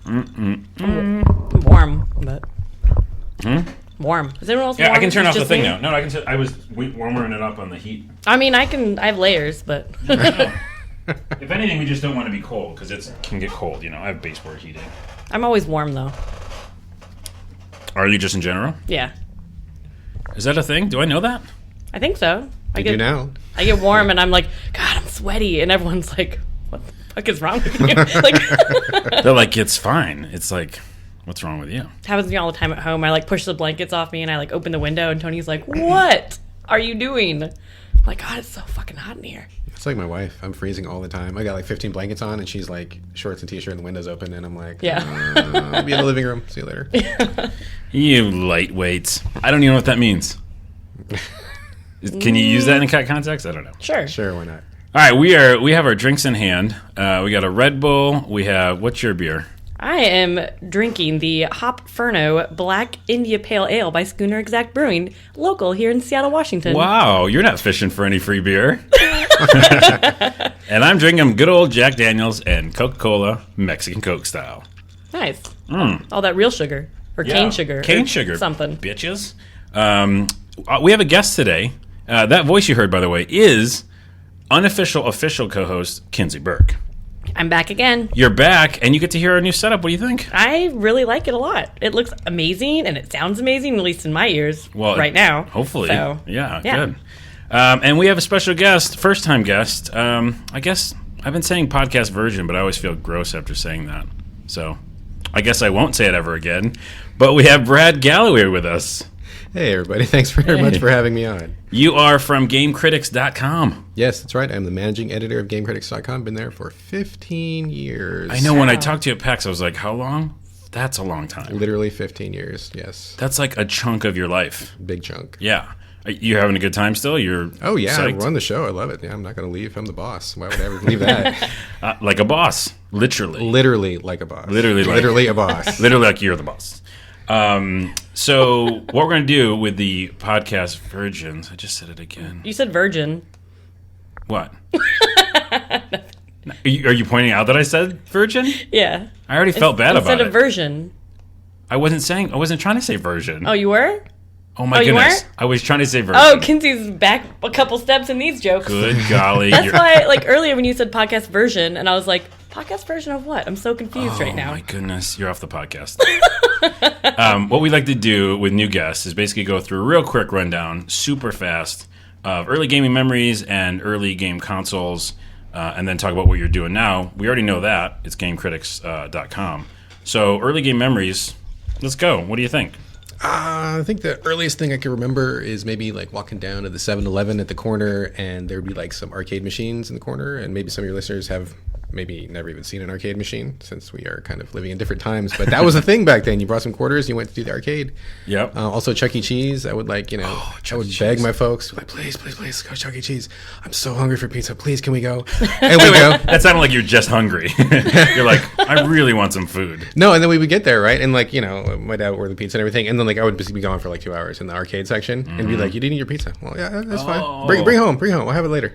I'm warm, but warm. Is everyone else warm? Yeah, I can turn It's off the just thing me? now. No, I can. I was warming it up on the heat. I mean, I have layers, but If anything, we just don't want to be cold because it can get cold. You know, I have baseboard heating. I'm always warm though. Are you just in general? Yeah, Is that a thing? Do I know that? I think so. You do now. I get warm and I'm like, God, I'm sweaty, and everyone's like, what the fuck is wrong with you? Like, They're like, it's fine. It's like, what's wrong with you? it happens to me all the time at home. I like push the blankets off me and I like open the window and Tony's like, what are you doing? I'm like, God, it's so fucking hot in here. It's like my wife. I'm freezing all the time. I got like 15 blankets on, and she's like shorts and t-shirt, and the window's open, and I'm like, Yeah. I'll be in the living room. See you later. You lightweights. I don't even know what that means. Can you use that in a context? I don't know. Sure. Sure, why not? All right, we have our drinks in hand. We got a Red Bull. We have, what's your beer? I am drinking the Hop Furno Black India Pale Ale by Schooner Exact Brewing, local here in Seattle, Washington. Wow, you're not fishing for any free beer. And I'm drinking good old Jack Daniels and Coca-Cola Mexican Coke style. Nice. All that real sugar. Or cane sugar. Cane or sugar. Something. Bitches. We have a guest today. That voice you heard, by the way, is unofficial official co-host Kinsey Burke. I'm back again. You're back, and you get to hear our new setup. What do you think? I really like it a lot. It looks amazing, and it sounds amazing, at least in my ears right now. Hopefully. So, yeah, good. And we have a special guest, first-time guest. I guess I've been saying podcast version, but I always feel gross after saying that. So I guess I won't say it ever again. But we have Brad Galloway with us. Hey, everybody. Thanks very much for having me on. You are from GameCritics.com. Yes, that's right. I'm the managing editor of GameCritics.com. Been there for 15 years. I know when I talked to you at PAX, I was like, how long? That's a long time. Literally 15 years, yes. That's like a chunk of your life. Big chunk. Yeah. Are you having a good time still? You're Oh, yeah. I psyched? run the show. I love it. Yeah, I'm not going to leave. I'm the boss. Why would I ever leave that? Like a boss. Literally. Literally like a boss. Literally like- Literally a boss. Literally like you're the boss. So what we're going to do with the podcast virgins, I just said it again. You said virgin. What? Are you pointing out that I said virgin? Yeah. I already felt bad about Instead it. of version. I wasn't trying to say virgin. Oh, you were? Oh my you goodness. weren't? I was trying to say virgin. Oh, Kinsey's back a couple steps in these jokes. Good golly. That's why, like, earlier when you said podcast version, and I was like, podcast version of what? I'm so confused right now. Oh my goodness, you're off the podcast. What we like to do with new guests is basically go through a real quick rundown, super fast, of early gaming memories and early game consoles, and then talk about what you're doing now. We already know that. It's GameCritics.com. So early game memories, let's go. What do you think? I think the earliest thing I can remember is maybe like walking down to the 7-Eleven at the corner, and there would be like some arcade machines in the corner, and maybe some of your listeners have maybe never even seen an arcade machine since we are kind of living in different times. But that was a thing back then. You brought some quarters, you went to do the arcade. Yep. Also Chuck E. Cheese. I would like, Chuck I would E. beg Cheese. my folks, like, please, go Chuck E. Cheese. I'm so hungry for pizza. Please, can we go? And we go. That sounded like you're just hungry. You're like, I really want some food. No, and then we would get there, right? And like, my dad would order the pizza and everything. And then like I would just be gone for like 2 hours in the arcade section and be like, you didn't eat your pizza. Well, yeah, that's fine. Bring home. I'll have it later,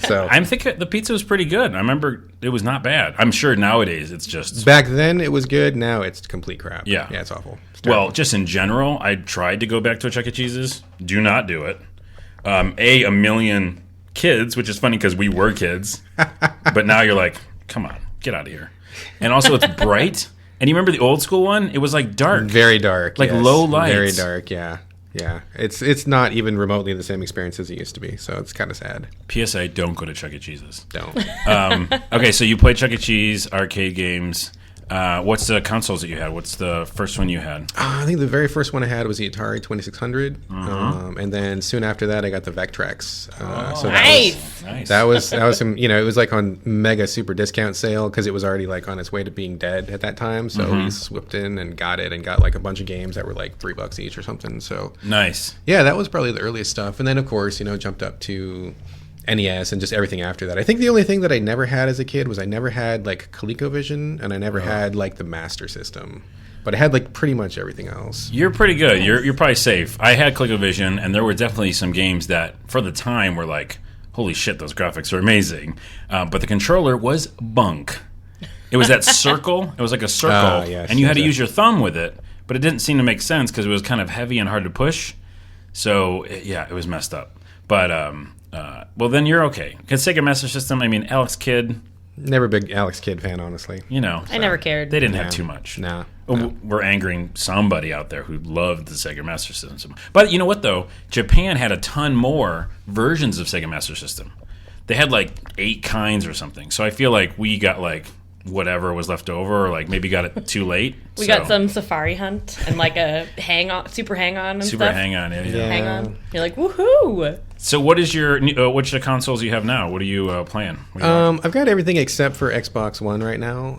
So I'm thinking the pizza was pretty good. I remember it was not bad. I'm sure nowadays it's just... back then it was good. Now it's complete crap. Yeah. Yeah, it's awful. It's Well, terrible. just in general, I tried to go back to a Chuck E. Cheese's. Do not do it. A million kids, which is funny because we were kids. But now you're like, come on, get out of here. And also it's bright. And you remember the old school one? It was like dark. Very dark. Like yes. low lights. Very dark, yeah. Yeah. It's not even remotely the same experience as it used to be. So it's kind of sad. PSA, don't go to Chuck E. Cheese's. Don't. Okay, so you played Chuck E. Cheese, arcade games. What's the consoles that you had? What's the first one you had? I think the very first one I had was the Atari 2600. And then soon after that, I got the Vectrex. So Nice. Nice. That was some, it was like on mega super discount sale because it was already like on its way to being dead at that time. So we swooped in and got it and got like a bunch of games that were like $3 each or something. So Nice. yeah, that was probably the earliest stuff. And then of course, jumped up to NES and just everything after that. I think the only thing that I never had as a kid was I never had like ColecoVision and I never had like the Master System. But I had like pretty much everything else. You're pretty good. You're probably safe. I had ColecoVision, and there were definitely some games that, for the time, were like, holy shit, those graphics are amazing. But the controller was bunk. It was that circle. It was like a circle, yes, and you had to yes, use your thumb with it, but it didn't seem to make sense because it was kind of heavy and hard to push. So it was messed up. But well, then you're okay. Because Sega Master System. I mean, Alex Kidd. Never a big Alex Kidd fan, honestly. You know, I never cared. they didn't have too much. Nah. We're angering somebody out there who loved the Sega Master System. But you know what, though? Japan had a ton more versions of Sega Master System. They had like 8 kinds or something. So I feel like we got like whatever was left over, or like maybe got it too late. We got some Safari Hunt and like a Super Hang On and Super stuff. Hang On. Yeah. Hang On. You're like, woohoo! So what is your which of the consoles you have now? What are you playing? What are you I've got everything except for Xbox One right now,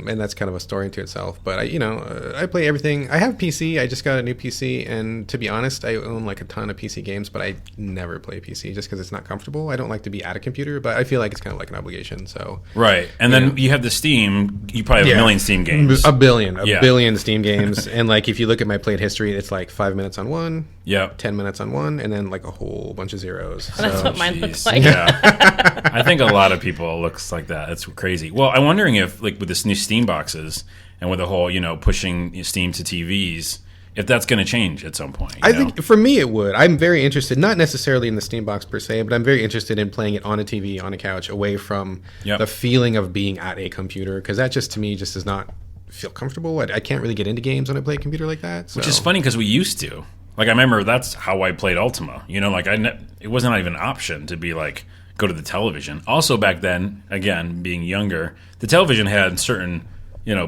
and that's kind of a story into itself. But I play everything. I have PC. I just got a new PC, and to be honest, I own like a ton of PC games, but I never play PC just because it's not comfortable. I don't like to be at a computer, but I feel like it's kind of like an obligation. So right, and then you have the Steam. You probably have a million Steam games. A billion Steam games, and like if you look at my played history, it's like 5 minutes on one, 10 minutes on one, and then like a whole bunch of zeros. That's what mine looks like. Yeah. I think a lot of people looks like that. It's crazy. Well, I'm wondering if, like, with this new Steam boxes and with the whole, pushing Steam to TVs, if that's going to change at some point. I think for me it would. I'm very interested, not necessarily in the Steam box per se, but I'm very interested in playing it on a TV, on a couch, away from the feeling of being at a computer, because that just, to me, just does not feel comfortable. I can't really get into games when I play a computer like that. So. Which is funny because we used to. Like, I remember that's how I played Ultima. It wasn't even an option to be like, go to the television. Also, back then, again, being younger, the television had certain,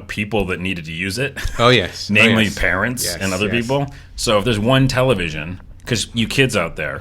people that needed to use it. Oh, yes. Namely parents and other people. So if there's one television, because you kids out there,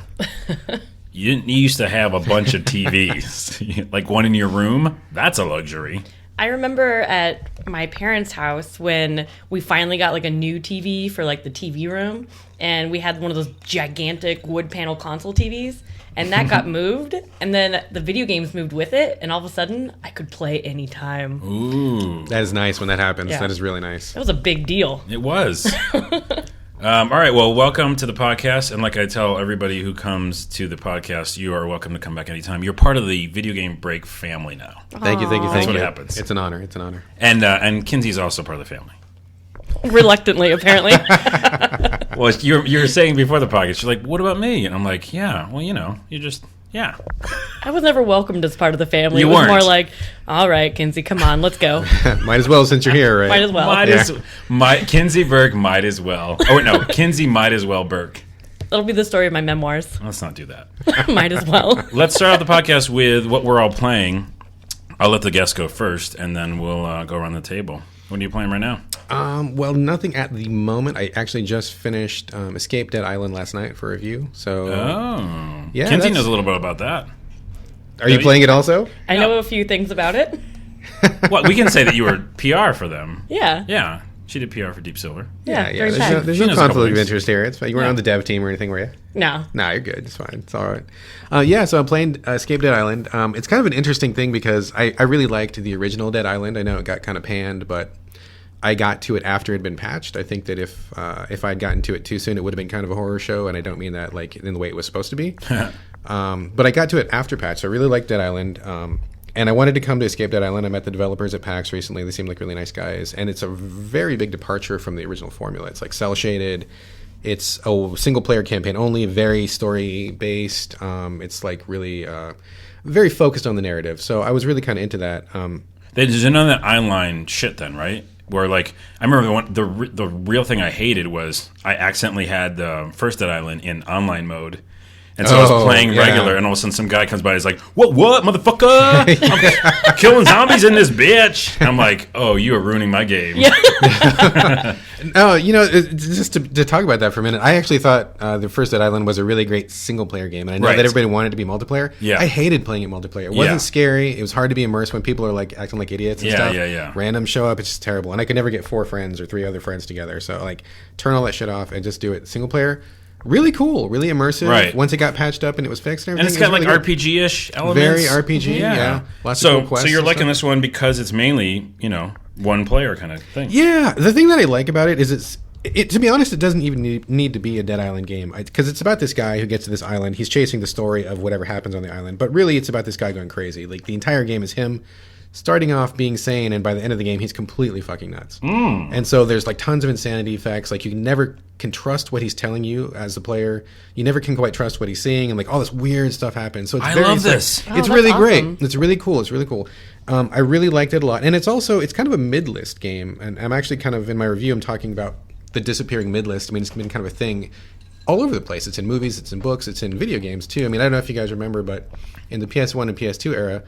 you used to have a bunch of TVs. Like one in your room, that's a luxury. I remember at my parents' house when we finally got like a new TV for like the TV room, and we had one of those gigantic wood panel console TVs, and that got moved, and then the video games moved with it, and all of a sudden I could play anytime. Ooh. That is nice when that happens. Yeah. That is really nice. That was a big deal. It was. All right, well, welcome to the podcast, and like I tell everybody who comes to the podcast, you are welcome to come back anytime. You're part of the Video Game Break family now. Thank you. That's what you. happens. It's an honor. It's an honor. And Kinsey's also part of the family. Reluctantly, apparently. Well, you were saying before the podcast, you're like, what about me? And I'm like, yeah, well, you just, yeah. I was never welcomed as part of the family. You it was weren't. more like, all right, Kinsey, come on, let's go. Might as well since you're here, right? Might as well. Kinsey Burke might as well. Oh, no, Kinsey might as well Burke. That'll be the story of my memoirs. Let's not do that. Might as well. Let's start out the podcast with what we're all playing. I'll let the guests go first, and then we'll go around the table. What are you playing right now? Well, nothing at the moment. I actually just finished Escape Dead Island last night for review. So, Yeah, Kinsey knows a little bit about that. Are you playing it also? I know a few things about it. Well, we can say that you were PR for them. Yeah. Yeah, she did PR for Deep Silver. Yeah. There's very no, fun. there's She no knows a couple conflict of things. interest here. It's fine. You weren't on the dev team or anything, were you? No. No, you're good. It's fine. It's all right. So I'm playing Escape Dead Island. It's kind of an interesting thing because I really liked the original Dead Island. I know it got kind of panned, but I got to it after it had been patched. I think that if I'd gotten to it too soon, it would have been kind of a horror show, and I don't mean that like in the way it was supposed to be. But I got to it after patch, so I really liked Dead Island. And I wanted to come to Escape Dead Island. I met the developers at PAX recently. They seem like really nice guys. And it's a very big departure from the original formula. It's like cel-shaded. It's a single-player campaign only, very story-based. It's like really very focused on the narrative. So I was really kind of into that. There's none of that online shit then, right? Where like I remember the real thing I hated was I accidentally had the first Dead Island in online mode. And so I was playing regular, and all of a sudden some guy comes by and is like, what, motherfucker? I'm killing zombies in this bitch. And I'm like, oh, you are ruining my game. Yeah. No, just to talk about that for a minute, I actually thought the first Dead Island was a really great single-player game, and I know that everybody wanted to be multiplayer. Yeah. I hated playing it multiplayer. It wasn't scary. It was hard to be immersed when people are like acting like idiots and stuff. Yeah. Random show up, it's just terrible. And I could never get 4 friends or 3 other friends together. So like, turn all that shit off and just do it single-player. Really cool, really immersive. Right. Once it got patched up and it was fixed and And everything. it's got it like was really good. RPG-ish elements. Very RPG, yeah. Lots of cool quests So you're and liking stuff. this one because it's mainly, one player kind of thing. Yeah, the thing that I like about it is to be honest, it doesn't even need to be a Dead Island game because it's about this guy who gets to this island. He's chasing the story of whatever happens on the island, but really it's about this guy going crazy. Like the entire game is him starting off being sane, and by the end of the game, he's completely fucking nuts. And so there's like tons of insanity effects. Like you never can trust what he's telling you as a player. You never can quite trust what he's saying, and like all this weird stuff happens. So it's I very, love it's like- this. Oh, it's that's really awesome. great. It's really cool. It's really cool. I really liked it a lot, and it's kind of a mid-list game. And I'm actually kind of in my review, I'm talking about the disappearing mid-list. I mean, it's been kind of a thing all over the place. It's in movies, it's in books, it's in video games too. I mean, I don't know if you guys remember, but in the PS1 and PS2 era,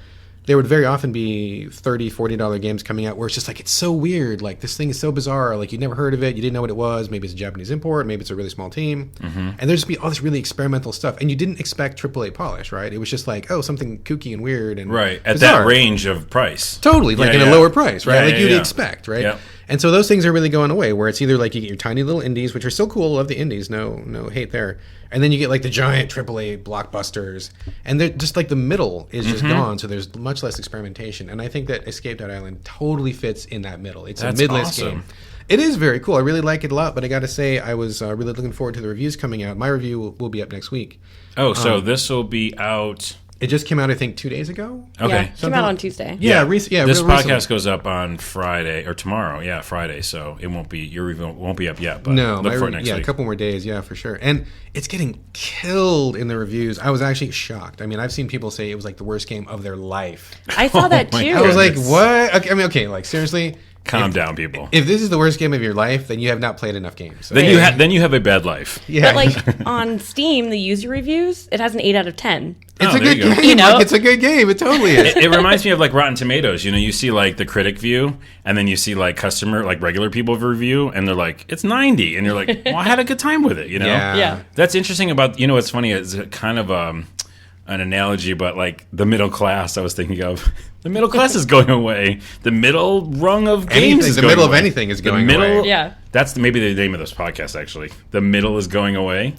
there would very often be $30, $40 games coming out where it's just like, it's so weird. Like, this thing is so bizarre. Like, you'd never heard of it. You didn't know what it was. Maybe it's a Japanese import. Maybe it's a really small team. And there'd just be all this really experimental stuff. And you didn't expect AAA polish, right? It was just like, oh, something kooky and weird and Right. At bizarre. that range of price. Totally, like Yeah, in yeah. a lower price, right? Yeah, Like yeah, you'd yeah. expect, right? Yep. And so those things are really going away, where it's either like you get your tiny little indies, which are still cool, love the indies, no hate there, and then you get like the giant AAA blockbusters, and they're just like the middle is just Mm-hmm. gone, so there's much less experimentation, and I think that Escape Island totally fits in that middle. It's That's a mid-list awesome. game. It is very cool. I really like it a lot, but I got to say, I was really looking forward to the reviews coming out. My review will be up next week. Oh, so this will be out. It just came out, I think, 2 days ago. Okay. Yeah, came out on Tuesday. Yeah, This real podcast recently. goes up on Friday or tomorrow. Yeah, Friday. So it won't be your review won't be up yet. But No, look for it next a week. couple more days, yeah, for sure. And it's getting killed in the reviews. I was actually shocked. I mean, I've seen people say it was like the worst game of their life. I saw that my too. I was like, Goodness. what? Okay, I mean, okay, like seriously, Calm down, people. if this is the worst game of your life, then you have not played enough games. So, Then you have a bad life. yeah, But like on Steam, the user reviews, it has an 8 out of 10. it's Oh, a there good you go. game. You know? Like, it's a good game. It totally is. It reminds me of like Rotten Tomatoes. You know, you see like the critic view, and then you see like customer, like regular people review, and they're like, it's 90, and you're like, well, I had a good time with it. You know, Yeah. That's interesting about what's funny is kind of an analogy, but like the middle class. I was thinking of the middle class is going away. The middle rung of games Anything- is the going middle of away. anything is The going middle- away. Yeah. That's maybe the name of this podcast. Actually, the middle is going away.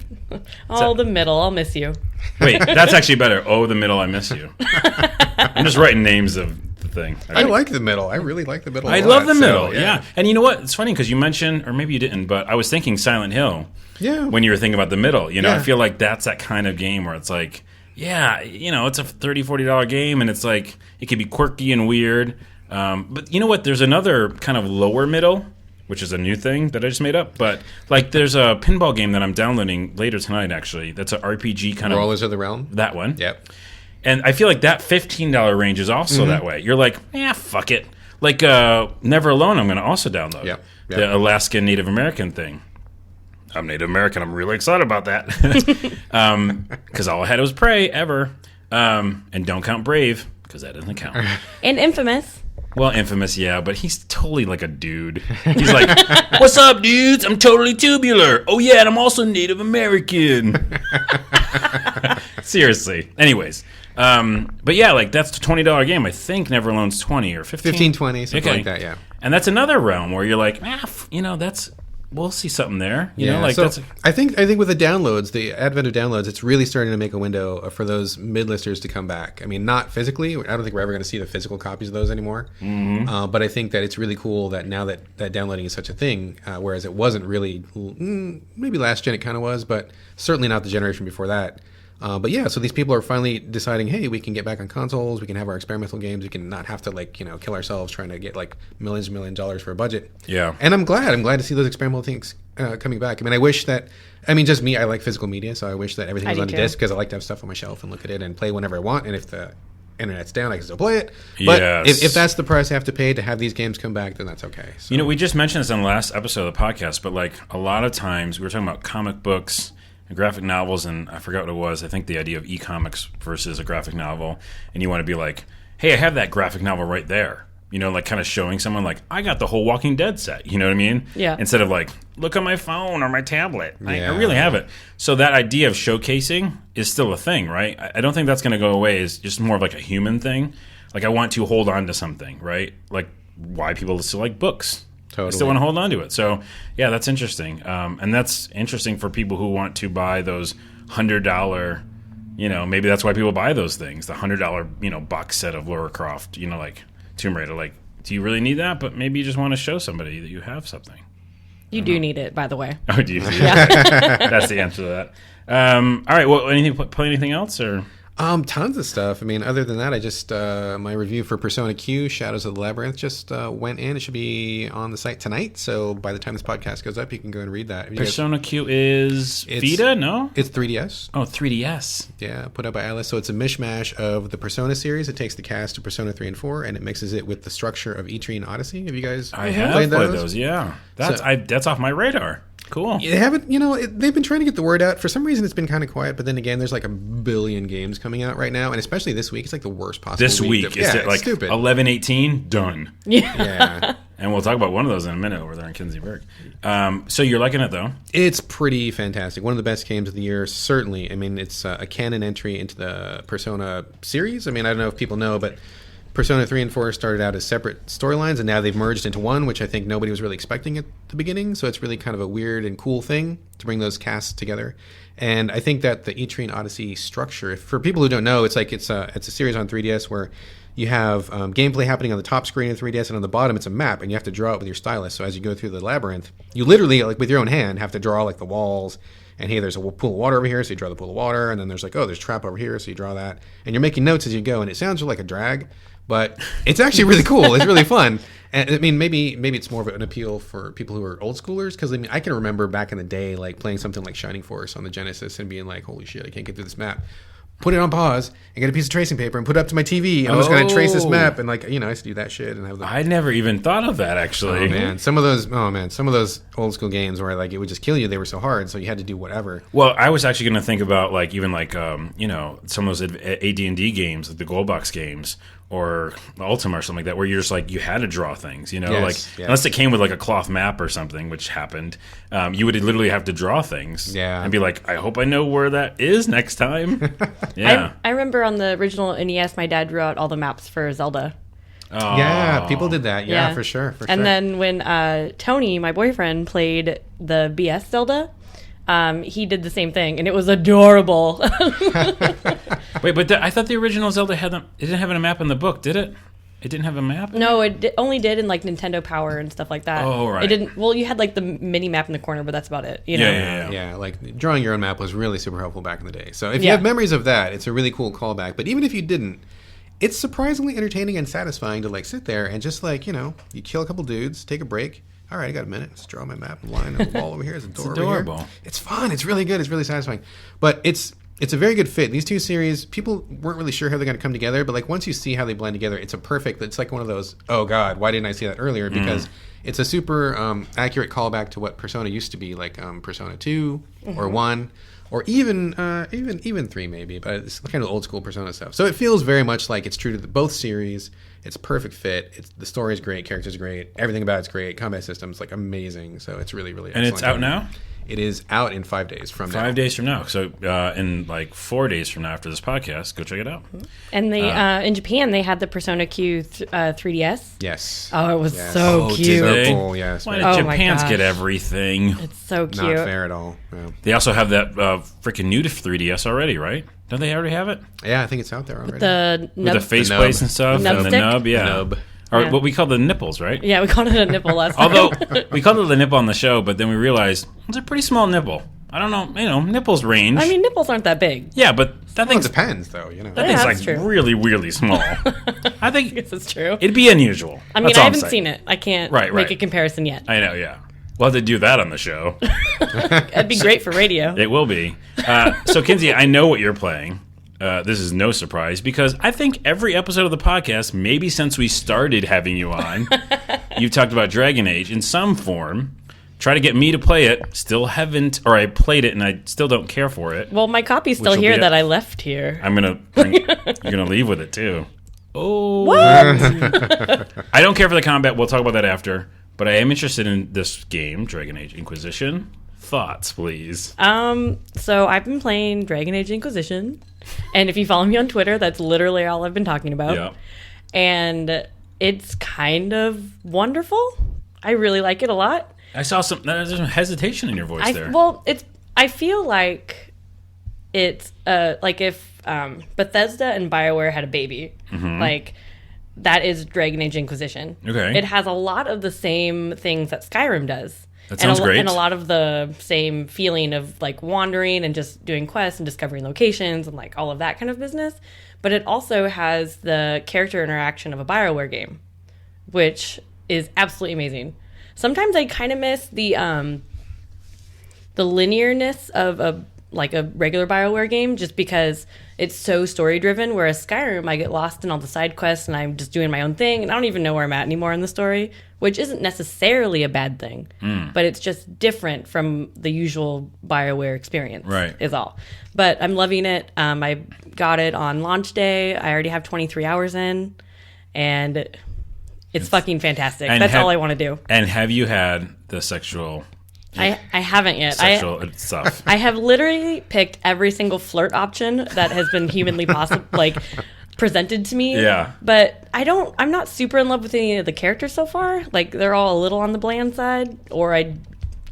Oh, the middle. I'll miss you. Wait, that's actually better. Oh, the middle, I miss you. I'm just writing names of the thing. I like the middle. I really like the middle. I a love lot, the so, middle, yeah. And you know what? It's funny because you mentioned, or maybe you didn't, but I was thinking Silent Hill. Yeah. When you were thinking about the middle, you know, I Yeah. feel like that's that kind of game where it's like, yeah, you know, it's a $30, $40 game, and it's like it can be quirky and weird. But you know what? There's another kind of lower middle, which is a new thing that I just made up. But like, there's a pinball game that I'm downloading later tonight. Actually, that's an RPG kind of Rollers of the Realm. that one. Yep. And I feel like that $15 range is also that way. You're like, fuck it. Like Never Alone, I'm going to also download. Yep. The Alaskan Native American thing. I'm Native American. I'm really excited about that. Because all I had was Prey, ever. And don't count Brave, because that doesn't count. And Infamous. Well, Infamous, yeah, but he's totally like a dude. He's like, what's up, dudes? I'm totally tubular. Oh, yeah, and I'm also Native American. Seriously. Anyways. But yeah, like that's a $20 game. I think Never Alone's 20 or 15. 15, 20, something like that, yeah. And that's another realm where you're like, we'll see something there. You know, like so that's I think with the downloads, the advent of downloads, it's really starting to make a window for those mid-listers to come back. I mean, not physically. I don't think we're ever going to see the physical copies of those anymore. But I think that it's really cool that now that downloading is such a thing, whereas it wasn't really, maybe last gen it kind of was, but certainly not the generation before that. But yeah, so these people are finally deciding, hey, we can get back on consoles, we can have our experimental games, we can not have to kill ourselves trying to get like millions and millions of dollars for a budget. Yeah. And I'm glad to see those experimental things coming back. I mean, I wish that, just me, I like physical media, so I wish that everything I was do on a too. disc because I like to have stuff on my shelf and look at it and play whenever I want. And if the internet's down, I can still play it. But Yes. if that's the price I have to pay to have these games come back, then that's okay. So, You know, we just mentioned this on the last episode of the podcast, but like a lot of times we were talking about comic books and graphic novels, and I forgot what it was. I think the idea of e-comics versus a graphic novel, and you want to be like, hey, I have that graphic novel right there. You know, like kind of showing someone like, I got the whole Walking Dead set. You know what I mean? Yeah. Instead of like, look on my phone or my tablet. I Yeah. really have it. So that idea of showcasing is still a thing, right? I don't think that's going to go away. It's just more of like a human thing. Like I want to hold on to something, right? Like why people still like books. I still Totally. want to hold on to it. So, yeah, that's interesting. And that's interesting for people who want to buy those $100, maybe that's why people buy those things. The $100, box set of Lara Croft, like Tomb Raider. Like, do you really need that? But maybe you just want to show somebody that you have something. You do need it, by the way. Oh, do you? That's the answer to that. All right. Well, play anything else? Or Tons of stuff. I mean, other than that, I just my review for Persona Q, Shadows of the Labyrinth, just went in. It should be on the site tonight. So by the time this podcast goes up, you can go and read that. Persona Q is Vita, no? It's 3DS. Oh, 3DS. Yeah, put out by Atlas. So it's a mishmash of the Persona series. It takes the cast of Persona 3 and 4, and it mixes it with the structure of Etrian Odyssey. Have you guys I have played those? Yeah. That's off my radar. Cool. They haven't, they've been trying to get the word out. For some reason, it's been kind of quiet. But then again, there's like a billion games coming out right now, and especially this week, it's like the worst possible. This week, is it like stupid. 11/18 done? Yeah. And we'll talk about one of those in a minute over there in Kinseyburg. So you're liking it though? It's pretty fantastic. One of the best games of the year, certainly. I mean, it's a canon entry into the Persona series. I mean, I don't know if people know, but Persona 3 and 4 started out as separate storylines, and now they've merged into one, which I think nobody was really expecting at the beginning. So it's really kind of a weird and cool thing to bring those casts together. And I think that the Etrian Odyssey structure, for people who don't know, it's like it's a series on 3DS where you have gameplay happening on the top screen of 3DS, and on the bottom it's a map, and you have to draw it with your stylus. So as you go through the labyrinth, you literally, like with your own hand, have to draw like the walls. And hey, there's a pool of water over here, so you draw the pool of water. And then there's like, there's a trap over here, so you draw that. And you're making notes as you go, and it sounds like a drag, but it's actually really cool. It's really fun. And I mean, maybe it's more of an appeal for people who are old schoolers, because I mean, I can remember back in the day, like playing something like Shining Force on the Genesis and being like, holy shit, I can't get through this map. Put it on pause and get a piece of tracing paper and put it up to my TV. And I'm just going to trace this map. And like, I used to do that shit. And have I never even thought of that, actually. Oh man, some of those old school games where like it would just kill you. They were so hard, so you had to do whatever. Well, I was actually going to think about like even like some of those AD&D games, like the Gold Box games, or Ultima or something like that, where you're just like, you had to draw things, unless it came with like a cloth map or something, which happened, you would literally have to draw things and be like, I hope I know where that is next time. Yeah. I remember on the original NES, my dad drew out all the maps for Zelda. Oh. Yeah, people did that. Yeah, for sure. And then when Tony, my boyfriend, played the BS Zelda, he did the same thing, and it was adorable. Wait, but I thought the original Zelda it didn't have a map in the book, did it? It didn't have a map? No, it only did in like Nintendo Power and stuff like that. Oh, right. It didn't. Well, you had like the mini map in the corner, but that's about it. Yeah, like drawing your own map was really super helpful back in the day. So if you have memories of that, it's a really cool callback. But even if you didn't, it's surprisingly entertaining and satisfying to like sit there and just like, you kill a couple dudes, take a break. All right, I got a minute. Let's draw my map and line on the wall over here. There's a door over adorable. Here. It's fun. It's really good. It's really satisfying. But it's a very good fit. These two series, people weren't really sure how they're going to come together, but like once you see how they blend together, it's like one of those, oh God, why didn't I see that earlier? Because it's a super accurate callback to what Persona used to be, like Persona 2 or 1. Or even 3 maybe, but it's kind of old school Persona stuff. So it feels very much like it's true to both series. It's a perfect fit. The story is great, characters are great, everything about it's great, combat system's like amazing. So it's really, really excellent. And it's out now? It is out in 5 days from now. 5 days from now. So in like 4 days from now after this podcast, go check it out. And they in Japan, they had the Persona Q 3DS. Yes. Oh, it was so cute. So cool, yes. Why did Japan's get everything? It's so cute. Not fair at all. No. They also have that freaking new 3DS already, right? Don't they already have it? Yeah, I think it's out there already. With the faceplates and stuff? Nub and stick? the nub, yeah. The nub. Or what we call the nipples, right? Yeah, we called it a nipple last time. Although, we called it the nipple on the show, but then we realized it's a pretty small nipple. I don't know, nipples range. I mean, nipples aren't that big. Yeah, but that thing's... It depends, though, That thing's like true. really, really small. I think... I guess it's true. It'd be unusual. I mean, I haven't seen it. I can't make a comparison yet. I know, yeah. We'll have to do that on the show. That'd be great for radio. It will be. So, Kinsey, I know what you're playing. This is no surprise because I think every episode of the podcast, maybe since we started having you on, you've talked about Dragon Age in some form. Try to get me to play it. Still haven't, or I played it and I still don't care for it. Well, my copy's still here that I left here. You're gonna leave with it too. Oh, what? I don't care for the combat. We'll talk about that after. But I am interested in this game, Dragon Age Inquisition. Thoughts, please. So I've been playing Dragon Age Inquisition, and if you follow me on Twitter, that's literally all I've been talking about. Yeah. And it's kind of wonderful. I really like it a lot. I saw some hesitation in your voice there. Well, I feel like it's like if Bethesda and BioWare had a baby, like that is Dragon Age Inquisition. Okay. It has a lot of the same things that Skyrim does. That sounds great. And a lot of the same feeling of like wandering and just doing quests and discovering locations and like all of that kind of business. But it also has the character interaction of a BioWare game, which is absolutely amazing. Sometimes I kind of miss the linearness of a regular BioWare game, just because it's so story driven. Whereas Skyrim, I get lost in all the side quests and I'm just doing my own thing, and I don't even know where I'm at anymore in the story, which isn't necessarily a bad thing, but it's just different from the usual BioWare experience. Right. Is all. But I'm loving it. I got it on launch day. I already have 23 hours in, and it's fucking fantastic. That's all I want to do. And have you had the sexual? I haven't yet. Sexual stuff. I have literally picked every single flirt option that has been humanly possible, like presented to me. Yeah. But I'm not super in love with any of the characters so far. Like they're all a little on the bland side, or I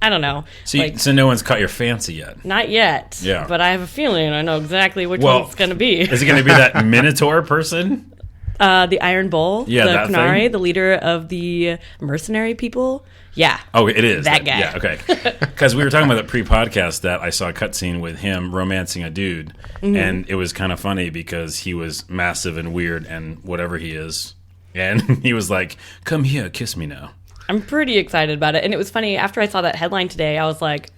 don't know. So no one's caught your fancy yet. Not yet. Yeah. But I have a feeling I know exactly which one it's going to be. Is it going to be that Minotaur person? The Iron Bull. Yeah, the that Qunari, thing? the leader of the mercenary people. Yeah. Oh, it is. That guy. Yeah, okay. Because we were talking about the pre-podcast that I saw a cutscene with him romancing a dude, and it was kind of funny because he was massive and weird and whatever he is. And he was like, come here, kiss me now. I'm pretty excited about it. And it was funny, after I saw that headline today, I was like,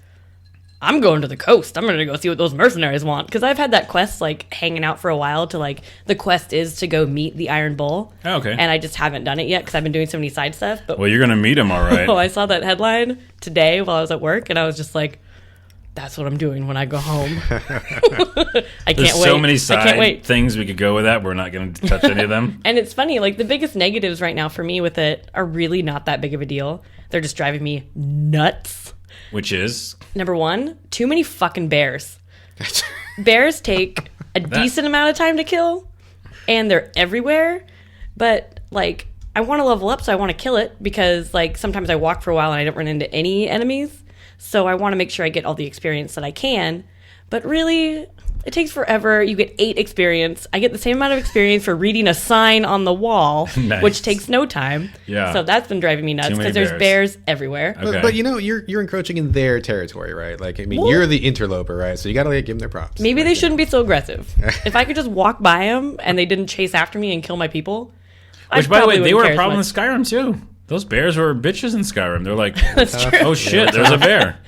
I'm going to the coast. I'm going to go see what those mercenaries want. Because I've had that quest, like, hanging out for a while to, like, the quest is to go meet the Iron Bull. Oh, okay. And I just haven't done it yet because I've been doing so many side stuff. But Well, you're going to meet him, all right. I saw that headline today while I was at work, and I was just like, that's what I'm doing when I go home. I can't There's wait. so many I can't side wait. things we could go with that. We're not going to touch any of them. And it's funny, like, the biggest negatives right now for me with it are really not that big of a deal. They're just driving me nuts. Which is? Number one, too many fucking bears. Bears take a decent amount of time to kill, and they're everywhere. But, like, I want to level up, so I want to kill it, because, like, sometimes I walk for a while and I don't run into any enemies. So I want to make sure I get all the experience that I can. But really, it takes forever. You get 8 experience. I get the same amount of experience for reading a sign on the wall, Nice. which takes no time. Yeah. So that's been driving me nuts, Too many because there's bears. bears everywhere. Okay. But you know, you're encroaching in their territory, right? Like, I mean, you're the interloper, right? So you got to give them their props. Maybe Like, they shouldn't be so aggressive. If I could just walk by them and they didn't chase after me and kill my people. Which, by the way, they were a problem in Skyrim, too. Those bears were bitches in Skyrim. They're like, That's true. oh, shit, there's a bear.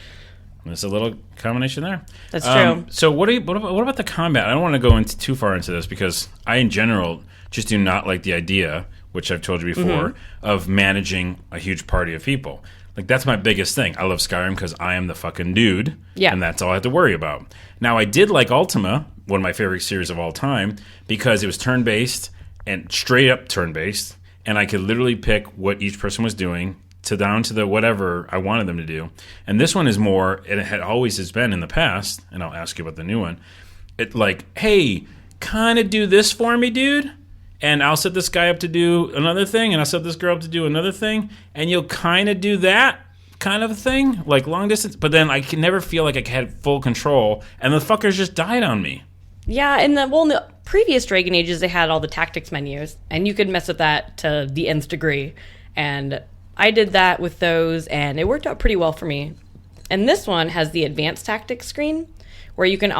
There's a little combination there. That's true. So what about the combat? I don't want to go into too far into this because I, in general, just do not like the idea, which I've told you before, of managing a huge party of people. Like, that's my biggest thing. I love Skyrim because I am the fucking dude, and that's all I have to worry about. Now, I did like Ultima, one of my favorite series of all time, because it was turn-based and straight up turn-based, and I could literally pick what each person was doing down to the whatever I wanted them to do. And this one is more, and it always has been in the past, and I'll ask you about the new one, it like, hey, kind of do this for me, dude, and I'll set this guy up to do another thing, and I'll set this girl up to do another thing, and you'll kind of do that kind of a thing, like long distance, but then I can never feel like I had full control, and the fuckers just died on me. Yeah, in the previous Dragon Ages, they had all the tactics menus, and you could mess with that to the nth degree. And I did that with those, and it worked out pretty well for me. And this one has the advanced tactics screen, where you can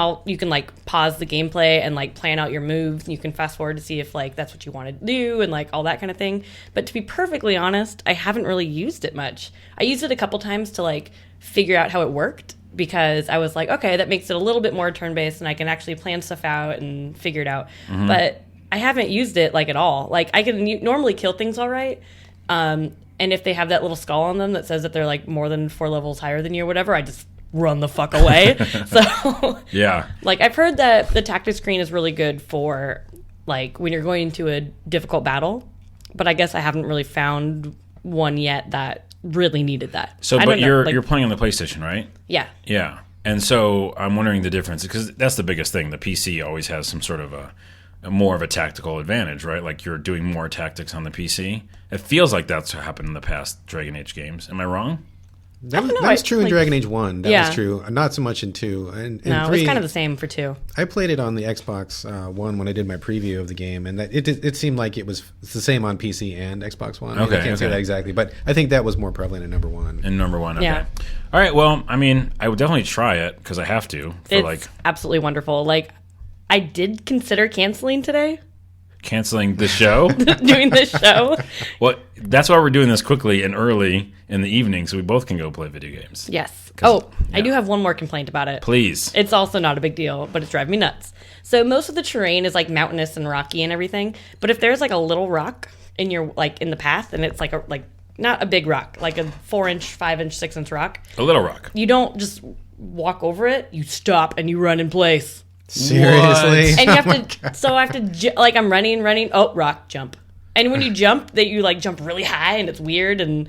like pause the gameplay and like plan out your moves, and you can fast forward to see if like that's what you want to do and like all that kind of thing. But to be perfectly honest, I haven't really used it much. I used it a couple times to like figure out how it worked, because I was like, okay, that makes it a little bit more turn-based and I can actually plan stuff out and figure it out. But I haven't used it like at all. Like, I can normally kill things all right. And if they have that little skull on them that says that they're like more than 4 levels higher than you or whatever, I just run the fuck away. So Yeah. like, I've heard that the tactics screen is really good for like when you're going into a difficult battle, but I guess I haven't really found one yet that really needed that. So, I but don't know, you're like- you're playing on the PlayStation, right? yeah. Yeah. And so I'm wondering the difference, because that's the biggest thing. The PC always has some sort of a more of a tactical advantage, right? Like, you're doing more tactics on the PC. It feels like that's what happened in the past Dragon Age games. Am I wrong? That know, was true in like- Dragon Age 1. That Yeah. was true. Not so much in 2. And No, 3, it's kind of the same for 2. I played it on the Xbox One when I did my preview of the game, and that it seemed like it's the same on PC and Xbox One. Okay, I can't say okay. that exactly, but I think that was more prevalent in number 1. In number 1, okay. Yeah. All right, well, I mean, I would definitely try it because I have to for It's absolutely wonderful. Like, I did consider canceling today, canceling the show. doing this show. Well, that's why we're doing this quickly and early in the evening so we both can go play video games. Yes. 'Cause- Oh, I do have one more complaint about it. Please. It's also not a big deal, but it's driving me nuts. So most of the terrain is like mountainous and rocky and everything. But if there's like a little rock in your in the path, and it's like not a big rock, like a 4-inch, 5-inch, 6-inch rock, A Little Rock. you don't just walk over it. You stop and you run in place. Seriously? And you have to. So I have to I'm running. Oh, rock, jump. And when you jump, that you like jump really high, and it's weird and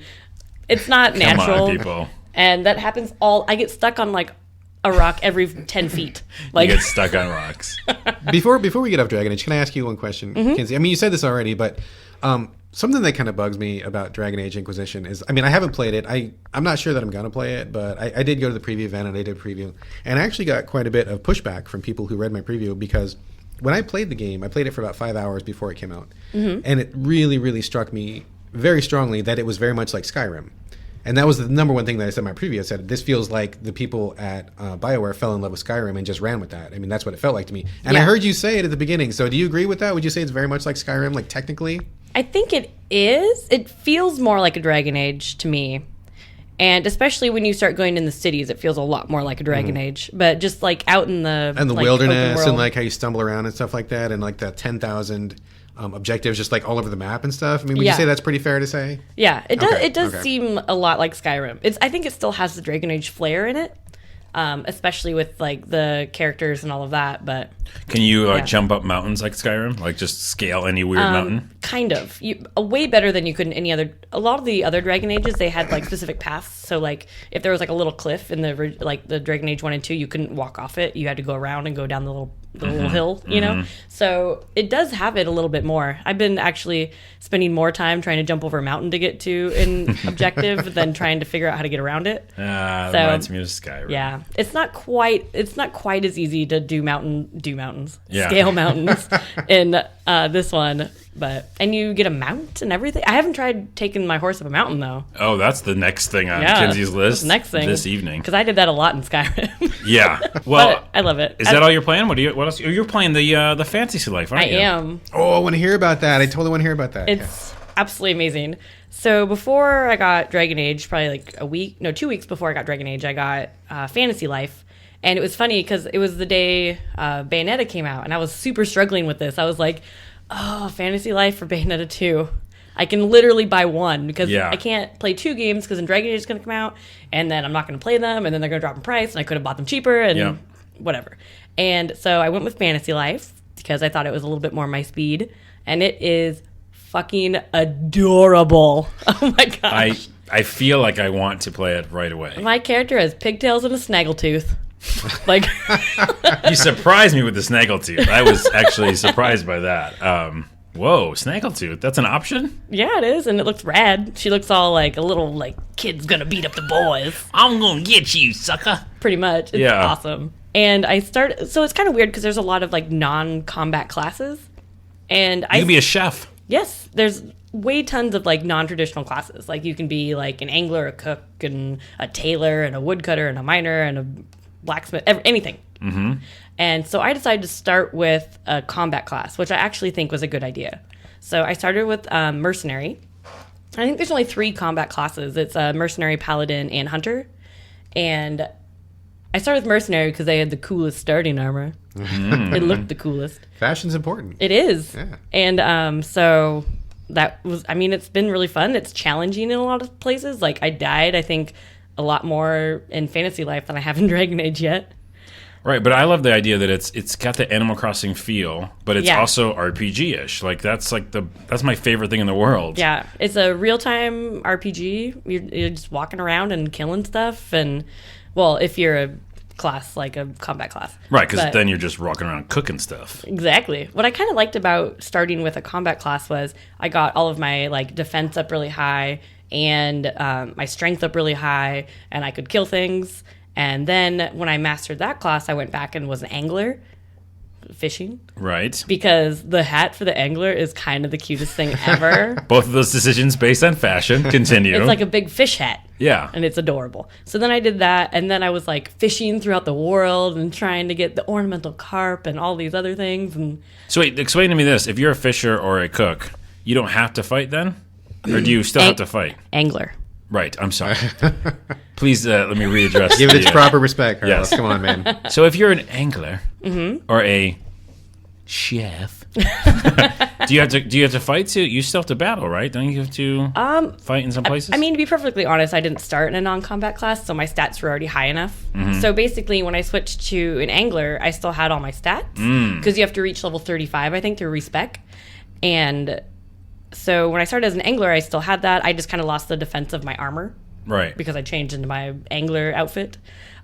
it's not natural. Come on, people. And that happens I get stuck on like a rock every 10 feet. Like, You get stuck on rocks. Before we get off Dragon Age, can I ask you one question, Mm-hmm. Kinsey? I mean, you said this already, but something that kind of bugs me about Dragon Age Inquisition is, I mean, I haven't played it. I'm not sure that I'm going to play it, but I did go to the preview event and I did a preview. And I actually got quite a bit of pushback from people who read my preview because when I played the game, I played it for about 5 hours before it came out. Mm-hmm. And it really, really struck me very strongly that it was very much like Skyrim. And that was the number one thing that I said in my preview. I said, this feels like the people at BioWare fell in love with Skyrim and just ran with that. I mean, that's what it felt like to me. And I Yeah. heard you say it at the beginning. So do you agree with that? Would you say it's very much like Skyrim, like technically? I think it is. It feels more like a Dragon Age to me. And especially when you start going in the cities, it feels a lot more like a Dragon Age. But just like out in the And the like, wilderness open and world. like how you stumble around and stuff like that. And like the 10,000 objectives just like all over the map and stuff. I mean, would Yeah. you say that's pretty fair to say? Yeah, it does. Okay, It does okay. seem a lot like Skyrim. I think it still has the Dragon Age flair in it, especially with like the characters and all of that. But Can you Yeah. jump up mountains like Skyrim? Like just scale any weird mountain? kind of, way better than you could in any other. A lot of the other Dragon Ages, they had like specific paths. So like if there was like a little cliff in the Dragon Age 1 and 2, you couldn't walk off it. You had to go around and go down the little hill, you know? So it does have it a little bit more. I've been actually spending more time trying to jump over a mountain to get to an objective than trying to figure out how to get around it. That So- reminds me of Skyrim. Yeah. It's not quite as easy to do mountains. Yeah. Scale mountains in this one. And you get a mount and everything. I haven't tried taking my horse up a mountain though. Oh, that's the next thing on Yeah. Kinsey's list. Next thing. This evening. Because I did that a lot in Skyrim. Yeah. Well, But I love it. is that all you're playing? What else? You're playing the Fantasy Life, aren't I you? am. Oh, I want to hear about that. I totally want to hear about that. It's absolutely amazing. So before I got Dragon Age, probably like 2 weeks before I got Dragon Age, I got Fantasy Life. And it was funny because it was the day Bayonetta came out, and I was super struggling with this. I was like, oh, Fantasy Life for Bayonetta 2. I can literally buy one because Yeah. I can't play two games because then Dragon Age is going to come out, and then I'm not going to play them, and then they're going to drop in price, and I could have bought them cheaper, and Yeah. whatever. And so I went with Fantasy Life because I thought it was a little bit more my speed, and it is fucking adorable. Oh my gosh. I feel like I want to play it right away. My character has pigtails and a snaggletooth. Like, You surprised me with the Snaggletooth. I was actually surprised by that. Whoa, Snaggletooth. That's an option? yeah, it is, and it looks rad. She looks all like a little like kid's gonna beat up the boys. I'm going to get you, sucker. Pretty much. It's Yeah. awesome. And so it's kind of weird because there's a lot of like non-combat classes, and You can be a chef. yes, there's way tons of like non-traditional classes. Like you can be like an angler, a cook, and a tailor, and a woodcutter, and a miner, and a blacksmith, anything. Mm-hmm. And so I decided to start with a combat class, which I actually think was a good idea. So I started with mercenary. I think there's only 3 combat classes. It's mercenary, paladin, and hunter. And I started with mercenary because they had the coolest starting armor. It looked the coolest. Fashion's important. It is. Yeah. And so that was, I mean, it's been really fun. It's challenging in a lot of places. Like, I died, I think, a lot more in Fantasy Life than I have in Dragon Age yet. Right, but I love the idea that it's got the Animal Crossing feel, but it's Yeah. also RPG-ish. That's my favorite thing in the world. Yeah. It's a real-time RPG. You're just walking around and killing stuff. And, well, if you're a class, like a combat class. Right, because But- then you're just walking around cooking stuff. Exactly. What I kind of liked about starting with a combat class was I got all of my like defense up really high, and my strength up really high, and I could kill things. And then when I mastered that class, I went back and was an angler, fishing, Right. because the hat for the angler is kind of the cutest thing ever. Both of those decisions based on fashion. Continue. It's like a big fish hat. yeah. And it's adorable. So then I did that, and then I was like fishing throughout the world and trying to get the ornamental carp and all these other things. And So wait, explain to me this. If you're a fisher or a cook, you don't have to fight then? Or do you still have to fight? angler. Right. I'm sorry. Please let me readdress. Give it its the, proper respect, Carlos. Yes. Come on, man. So if you're an angler or a chef, do you have to fight to? You still have to battle, right? Don't you have to fight in some places? I mean, to be perfectly honest, I didn't start in a non-combat class, so my stats were already high enough. So basically, when I switched to an angler, I still had all my stats because you have to reach level 35, I think, to respec. And so when I started as an angler, I still had that. I just kind of lost the defense of my armor right. because I changed into my angler outfit.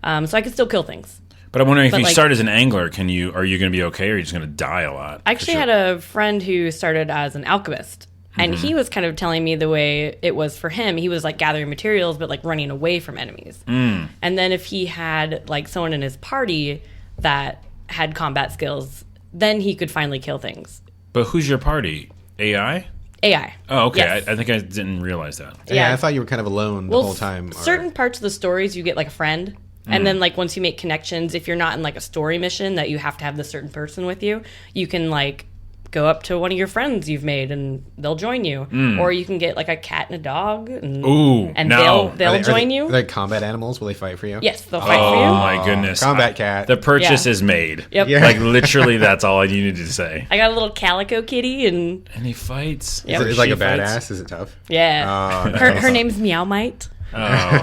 So I could still kill things. But I'm wondering if But, you like- start as an angler, are you going to be okay, or are you just going to die a lot? I actually had a friend who started as an alchemist, and he was kind of telling me the way it was for him. He was like gathering materials, but like running away from enemies. And then if he had like someone in his party that had combat skills, then he could finally kill things. But who's your party? AI? AI. Oh, okay. Yes. I think I didn't realize that. Yeah, I thought you were kind of alone the whole time. or- Certain parts of the stories you get like a friend. And then like once you make connections, if you're not in like a story mission that you have to have this certain person with you, you can like go up to one of your friends you've made and they'll join you. Or you can get like a cat and a dog and, Ooh, and no. they'll join you. Are they combat animals? Will they fight for you? Yes, they'll fight Oh for you. my goodness. Combat cat. The purchase Yeah. is made. Yep. Yeah. Like literally that's all I needed to say. I got a little calico kitty and And he fights. Yep. Is it like She a fights? badass? Is it tough? yeah. Oh, her name's Meow Mite. Oh,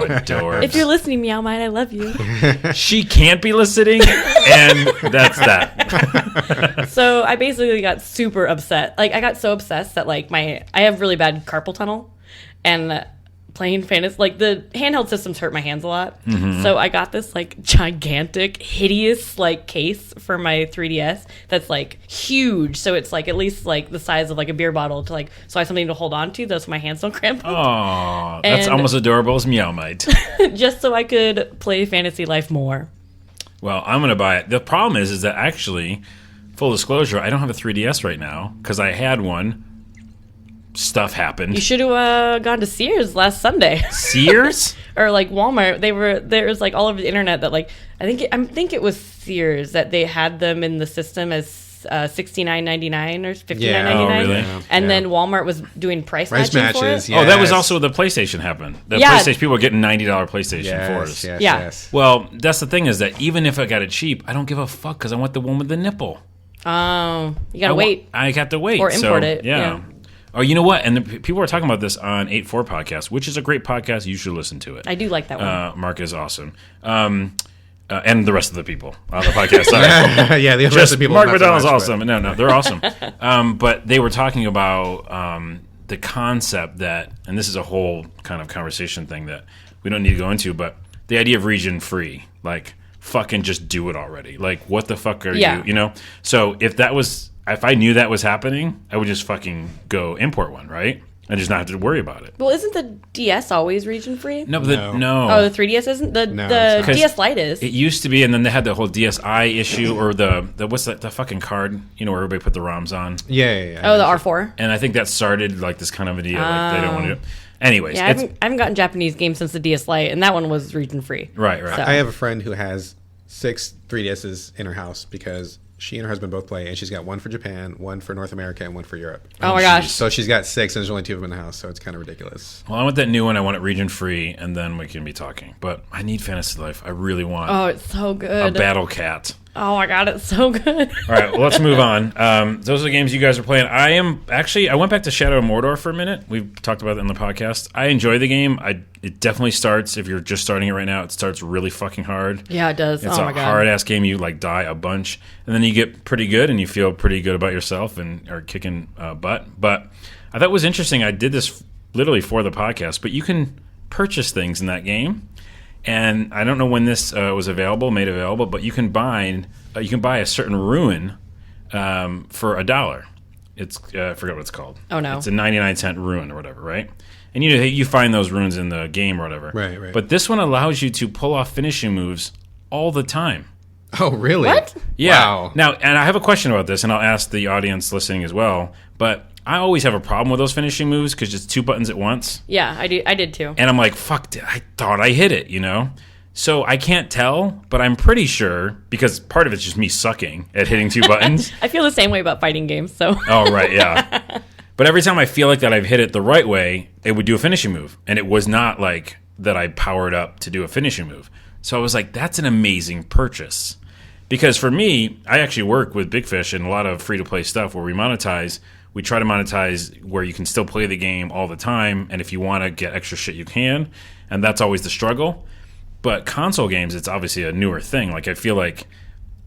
adorbs. If you're listening, Meow Mite, I love you. She can't be listening, and that's that. So I basically got super upset. Like I got so obsessed that like I have really bad carpal tunnel, and playing fantasy, like the handheld systems hurt my hands a lot. So I got this like gigantic, hideous like case for my 3DS that's like huge. So it's like at least like the size of like a beer bottle to like, so I have something to hold on to, though, so my hands don't cramp. Oh, that's And- almost adorable as Meow Mite. Just so I could play Fantasy Life more. Well, I'm going to buy it. The problem is that actually, full disclosure, I don't have a 3DS right now because I had one. Stuff happened. You should have gone to Sears last Sunday. Sears? Or like Walmart. There was like all over the internet that like I think it was Sears that they had them in the system as $69.99 or $59.99. Yeah, oh, really? Yeah. And then Walmart was doing price Price matching matches, for it. yeah. Oh, that was Yes. also the PlayStation happened. The Yeah. PlayStation people were getting $90 PlayStation 4s. Yes, Yeah. yes. Well, that's the thing is that even if I got it cheap, I don't give a fuck because I want the one with the nipple. Oh, you gotta wait. I got to wait. Or So, import it, Yeah. yeah. Oh, you know what? And people were talking about this on 8-4 podcast, which is a great podcast. You should listen to it. I do like that one. Mark is awesome. And the rest of the people on the podcast. Sorry. Yeah, the rest Just of people. Mark not so McDonald's much, awesome. No, they're awesome. But they were talking about the concept that, and this is a whole kind of conversation thing that we don't need to go into, but the idea of region free, like fucking just do it already. Like what the fuck are Yeah. you? You know. So if I knew that was happening, I would just fucking go import one, right? And just not have to worry about it. Well, isn't the DS always region free? No, but Oh, the 3DS isn't. The it's not. DS Lite is. It used to be, and then they had the whole DSi issue, or the what's that, the fucking card, you know, where everybody put the ROMs on. Yeah. Oh, the R4. And I think that started like this kind of idea, like they don't want to do it. Anyways, Yeah, it's, I haven't gotten Japanese games since the DS Lite, and that one was region free. right. So- I have a friend who has 6 3DSs in her house because she and her husband both play, and she's got one for Japan, one for North America, and one for Europe. Oh my gosh. So she's got 6, and there's only 2 of them in the house, so it's kind of ridiculous. Well, I want that new one. I want it region free, and then we can be talking. But I need Fantasy Life. I really want Oh, it's so a good. Battle Cat. Oh my god, it's so good. All right, well, let's move on. Those are the games you guys are playing. I went back to Shadow of Mordor for a minute. We've talked about it in the podcast. I enjoy the game. It definitely starts, if you're just starting it right now, it starts really fucking hard. Yeah, it does. It's Oh a my god. hard-ass game. You, like, die a bunch. And then you get pretty good, and you feel pretty good about yourself and are kicking butt. But I thought it was interesting. I did this literally for the podcast, but you can purchase things in that game. And I don't know when this was made available, but you can buy a certain ruin for $1. It's I forgot what it's called. Oh, no. It's a 99-cent rune or whatever, right? And you find those runes in the game or whatever. Right. But this one allows you to pull off finishing moves all the time. Oh, really? What? Yeah. Wow. Now, and I have a question about this, and I'll ask the audience listening as well. But I always have a problem with those finishing moves because it's 2 buttons at once. Yeah, I did too. And I'm like, fuck, I thought I hit it, So I can't tell, but I'm pretty sure, because part of it's just me sucking at hitting 2 buttons. I feel the same way about fighting games, so. Oh, right, yeah. But every time I feel like that I've hit it the right way, it would do a finishing move. And it was not like that I powered up to do a finishing move. So I was like, that's an amazing purchase. Because for me, I actually work with Big Fish and a lot of free-to-play stuff where we monetize. We try to monetize where you can still play the game all the time, and if you want to get extra shit, you can. And that's always the struggle. But console games, it's obviously a newer thing. Like I feel like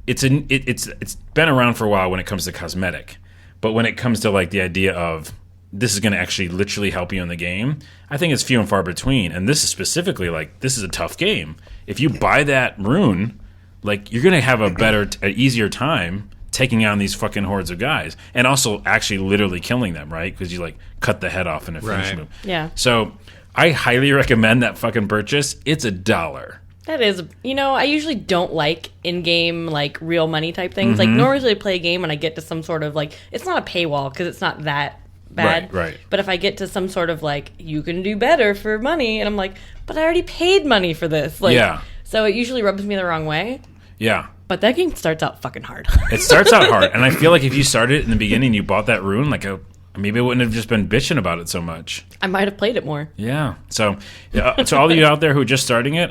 it's been around for a while when it comes to cosmetic. But when it comes to like the idea of this is going to actually literally help you in the game, I think it's few and far between. And this is specifically like this is a tough game. If you buy that rune, like you're going to have an easier time taking on these fucking hordes of guys, and also actually literally killing them, right? Because you like cut the head off in a finish move. Yeah. So I highly recommend that fucking purchase. It's $1. That is, I usually don't like in-game, like, real money type things. Like, normally I play a game and I get to some sort of, like, it's not a paywall because it's not that bad. Right. But if I get to some sort of, like, you can do better for money, and I'm like, but I already paid money for this. Like, Yeah. So it usually rubs me the wrong way. Yeah. But that game starts out fucking hard. It starts out hard, and I feel like if you started in the beginning, you bought that rune, like maybe I wouldn't have just been bitching about it so much. I might have played it more. Yeah. So, to all of you out there who are just starting it,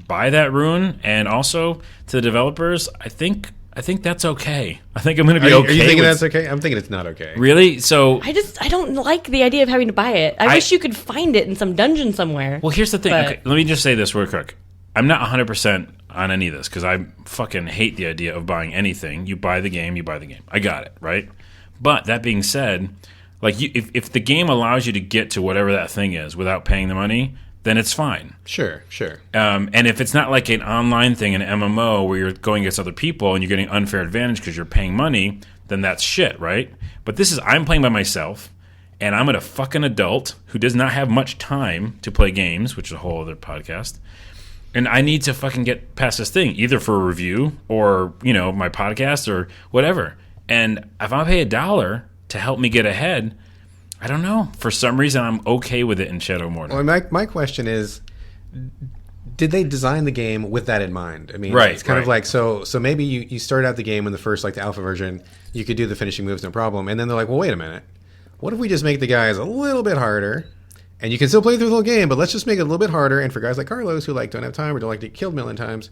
buy that rune, and also to the developers, I think that's okay. I think I'm going to be okay. Are you thinking with, that's okay? I'm thinking it's not okay. Really? So, I don't like the idea of having to buy it. I wish you could find it in some dungeon somewhere. well, here's the thing. But- Okay, let me just say this real quick. I'm not 100% on any of this because I fucking hate the idea of buying anything. You buy the game, I got it, right? But that being said, like if the game allows you to get to whatever that thing is without paying the money, then it's fine. Sure. And if it's not like an online thing, an MMO, where you're going against other people and you're getting unfair advantage because you're paying money, then that's shit, right? But I'm playing by myself, and I'm a fucking adult who does not have much time to play games, which is a whole other podcast. And I need to fucking get past this thing, either for a review or, my podcast or whatever. And if I pay $1 to help me get ahead, I don't know. For some reason, I'm okay with it in Shadow Mortar. Well, my question is, did they design the game with that in mind? I mean, Right, it's kind of right. like, so maybe you start out the game in the first, like the alpha version, you could do the finishing moves, no problem. And then they're like, well, wait a minute. What if we just make the guys a little bit harder? And you can still play through the whole game, but let's just make it a little bit harder. And for guys like Carlos who don't have time or don't like to get killed a million times,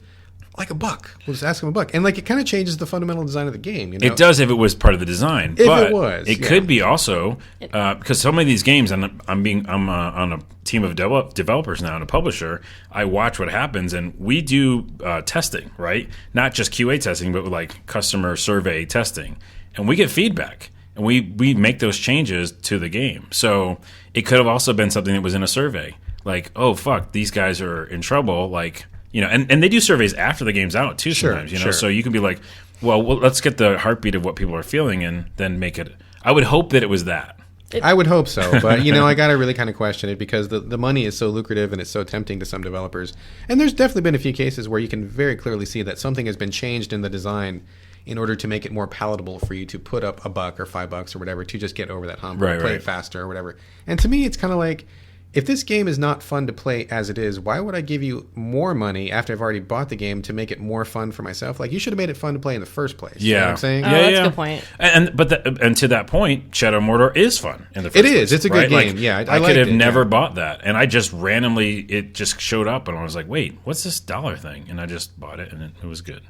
like $1. We'll just ask him $1. And it kind of changes the fundamental design of the game. It does if it was part of the design. If but it was, it yeah. could be also because some of these games, and I'm on a team of developers now and a publisher. I watch what happens, and we do testing, right? Not just QA testing, but like customer survey testing, and we get feedback. And we make those changes to the game. So it could have also been something that was in a survey. Like, oh, fuck, these guys are in trouble. And they do surveys after the game's out, too, sometimes. Sure. So you can be like, well, let's get the heartbeat of what people are feeling and then make it. I would hope that it was that. I would hope so. But, I got to really kind of question it because the money is so lucrative and it's so tempting to some developers. And there's definitely been a few cases where you can very clearly see that something has been changed in the design in order to make it more palatable for you to put up $1 or $5 or whatever to just get over that hump or play it faster or whatever. And to me, it's kind of like, if this game is not fun to play as it is, why would I give you more money after I've already bought the game to make it more fun for myself? Like, you should have made it fun to play in the first place. Yeah. You know what I'm saying? Oh, that's a good point. And to that point, Shadow Mortar is fun in the first place. It is. It's a good game. Yeah, I could liked have it, never bought that. And I just randomly, it just showed up and I was like, wait, what's this $1 thing? And I just bought it and it was good.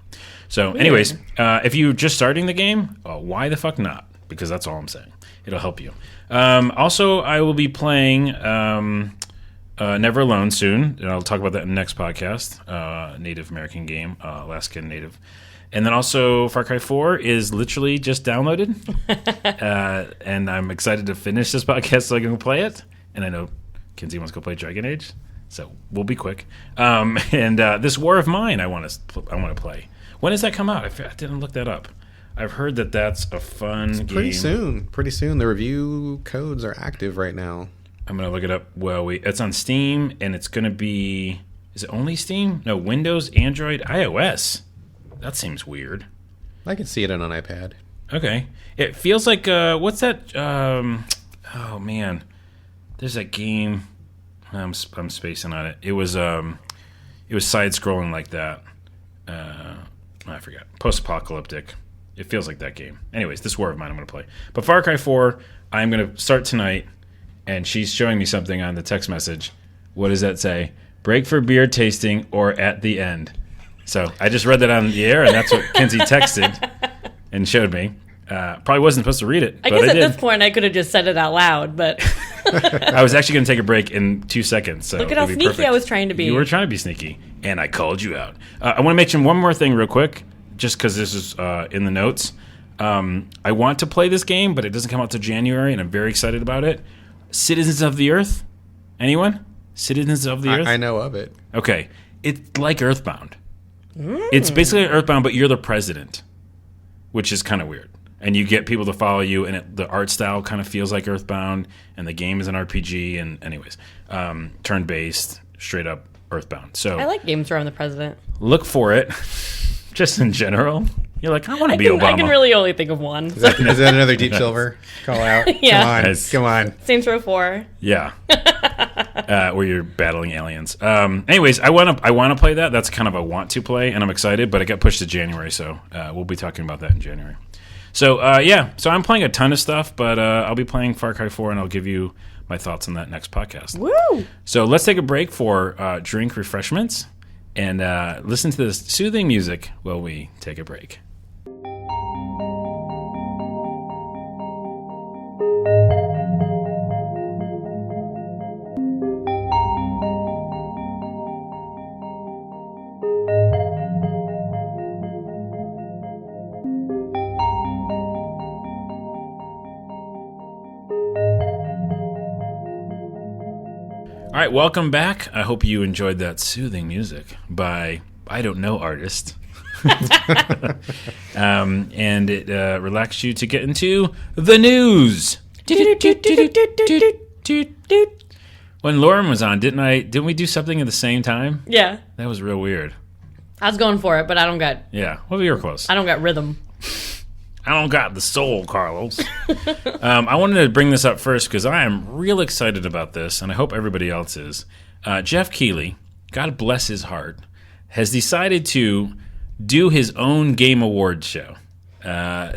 So anyways, if you're just starting the game, why the fuck not? Because that's all I'm saying. It'll help you. Also, I will be playing Never Alone soon, and I'll talk about that in the next podcast. Native American game, Alaskan Native. And then also Far Cry 4 is literally just downloaded. And I'm excited to finish this podcast so I can play it. And I know Kinsey wants to go play Dragon Age, so we'll be quick. And this War of Mine I want to play. When does that come out? I didn't look that up. I've heard that that's a fun game. Pretty soon. The review codes are active right now. I'm gonna look it up. Well, it's on Steam, and it's gonna be. Is it only Steam? No, Windows, Android, iOS. That seems weird. I can see it on an iPad. Okay, it feels like what's that? Oh man, there's that game. I'm spacing on it. It was side scrolling like that. I forgot. Post-apocalyptic. It feels like that game. Anyways, this war of mine I'm going to play. But Far Cry 4, I'm going to start tonight, and she's showing me something on the text message. What does that say? Break for beer tasting or at the end. So I just read that on the air, and that's what Kinsey texted and showed me. Probably wasn't supposed to read it, I but guess I at did. this point I could have just said it out loud, but I was actually going to take a break in 2 seconds. So look at how it'd be sneaky perfect. I was trying to be. You were trying to be sneaky, and I called you out. I want to mention one more thing real quick, just because this is in the notes. I want to play this game, but it doesn't come out till January, and I'm very excited about it. Citizens of the Earth? Anyone? Citizens of the Earth? I know of it. Okay. It's like Earthbound. It's basically Earthbound, but you're the president, which is kind of weird. And you get people to follow you, and the art style kind of feels like Earthbound, and the game is an RPG, and anyways, turn-based, straight-up Earthbound. So I like games where I'm the president. look for it, just in general. You're like, I want to be Obama. I can really only think of one. Is that another Deep Silver call out? Yeah. Come on. Nice. Come on. Saints Row 4. Yeah. Where you're battling aliens. Anyways, I want to play that. That's kind of a want to play, and I'm excited, but it got pushed to January, so we'll be talking about that in January. So, so I'm playing a ton of stuff, but I'll be playing Far Cry 4, and I'll give you my thoughts on that next podcast. Woo! So let's take a break for drink refreshments and listen to this soothing music while we take a break. All right, welcome back. I hope you enjoyed that soothing music by I don't know artist. And it relaxed you to get into the news. When Lauren was on, didn't we do something at the same time? Yeah. That was real weird. I was going for it, but I don't got Well, we were close. I don't got rhythm. I don't got the soul, Carlos. I wanted to bring this up first because I am real excited about this, and I hope everybody else is. Jeff Keighley, God bless his heart, has decided to do his own Game Awards show.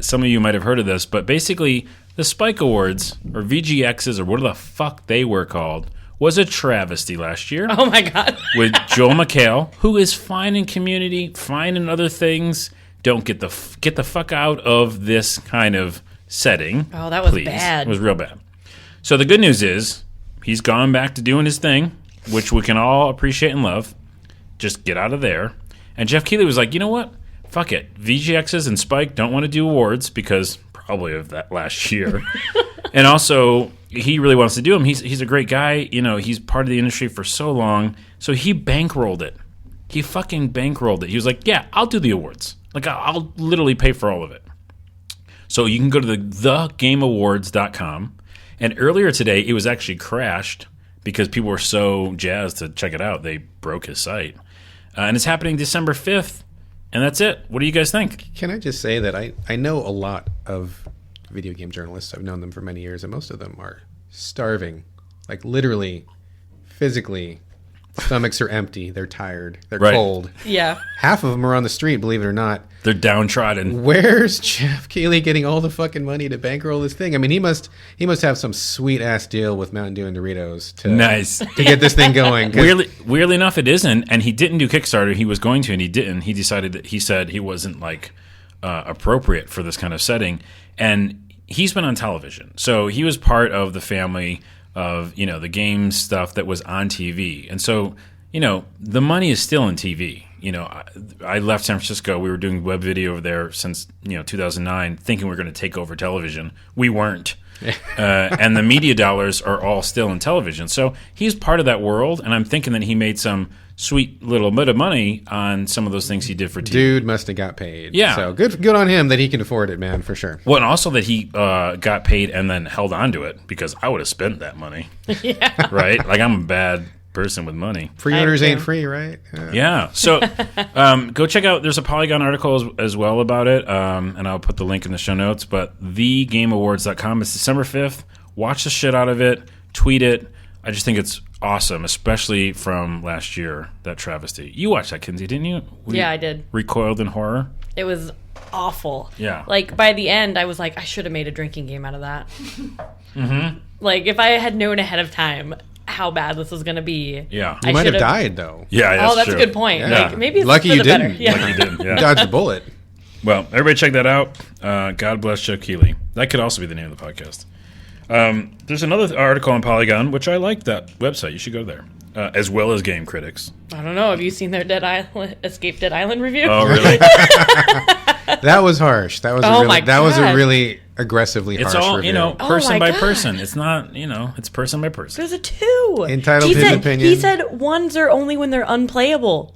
Some of you might have heard of this, but basically the Spike Awards, or VGXs, or what the fuck they were called, was a travesty last year. Oh my god. With Joel McHale, who is fine in Community, fine in other things. Don't get the fuck out of this kind of setting. Oh, that was please. bad. It was real bad. So the good news is he's gone back to doing his thing, which we can all appreciate and love. Just get out of there. And Jeff Keighley was like, you know what? Fuck it. VGXs and Spike don't want to do awards because probably of that last year. And also, he really wants to do them. He's a great guy. You know, he's part of the industry for so long. So he bankrolled it. He fucking bankrolled it. He was like, yeah, I'll do the awards. Like, I'll literally pay for all of it. So you can go to thegameawards.com. And earlier today, it was actually crashed because people were so jazzed to check it out. They broke his site. And it's happening December 5th. And that's it. What do you guys think? Can I just say that I know a lot of video game journalists. I've known them for many years, and most of them are starving. Like, literally, physically. Stomachs are empty. They're tired. They're Right. cold. Yeah. Half of them are on the street, believe it or not. They're downtrodden. Where's Jeff Keighley getting all the fucking money to bankroll this thing? I mean, he must have some sweet ass deal with Mountain Dew and Doritos to Nice. to get this thing going. 'Cause Weirdly enough, it isn't. And he didn't do Kickstarter. He was going to, and he didn't. He decided that he said he wasn't like appropriate for this kind of setting. And he's been on television, so he was part of the family of the game stuff that was on TV. And so the money is still in TV. I left San Francisco. We were doing web video over there since 2009, thinking we were going to take over television. We weren't. And the media dollars are all still in television. So he's part of that world, and I'm thinking that he made some sweet little bit of money on some of those things he did for TV. Dude must have got paid. Yeah. So good on him that he can afford it, man, for sure. Well, and also that he got paid and then held on to it, because I would have spent that money. Yeah. Right? Like, I'm a bad person with money. Pre-orders ain't free, right? Yeah. So go check out, there's a Polygon article as well about it, and I'll put the link in the show notes, but thegameawards.com. It's December 5th. Watch the shit out of it. Tweet it. I just think it's awesome, especially from last year, that travesty. You watched that, Kinsey, didn't you? Yeah, I did. Recoiled in horror? It was awful. Yeah. Like, by the end, I was like, I should have made a drinking game out of that. Mm-hmm. Like, if I had known ahead of time how bad this was going to be. Yeah. You might have died, though. Yeah, that's that's true. a good point. Yeah. Like, maybe it's Lucky for you the better. didn't. Yeah. Lucky you didn't, yeah. Dodged a bullet. Well, everybody check that out. God bless Jeff Keighley. That could also be the name of the podcast. There's another article on Polygon, which I like that website. You should go there. As well as Game Critics. I don't know. Have you seen their Escape Dead Island review? Oh, really? That was harsh. That was a really aggressively It's harsh all, review. person my by God. person. It's not, it's person by person. There's a 2. Entitled to his opinion. He said ones are only when they're unplayable.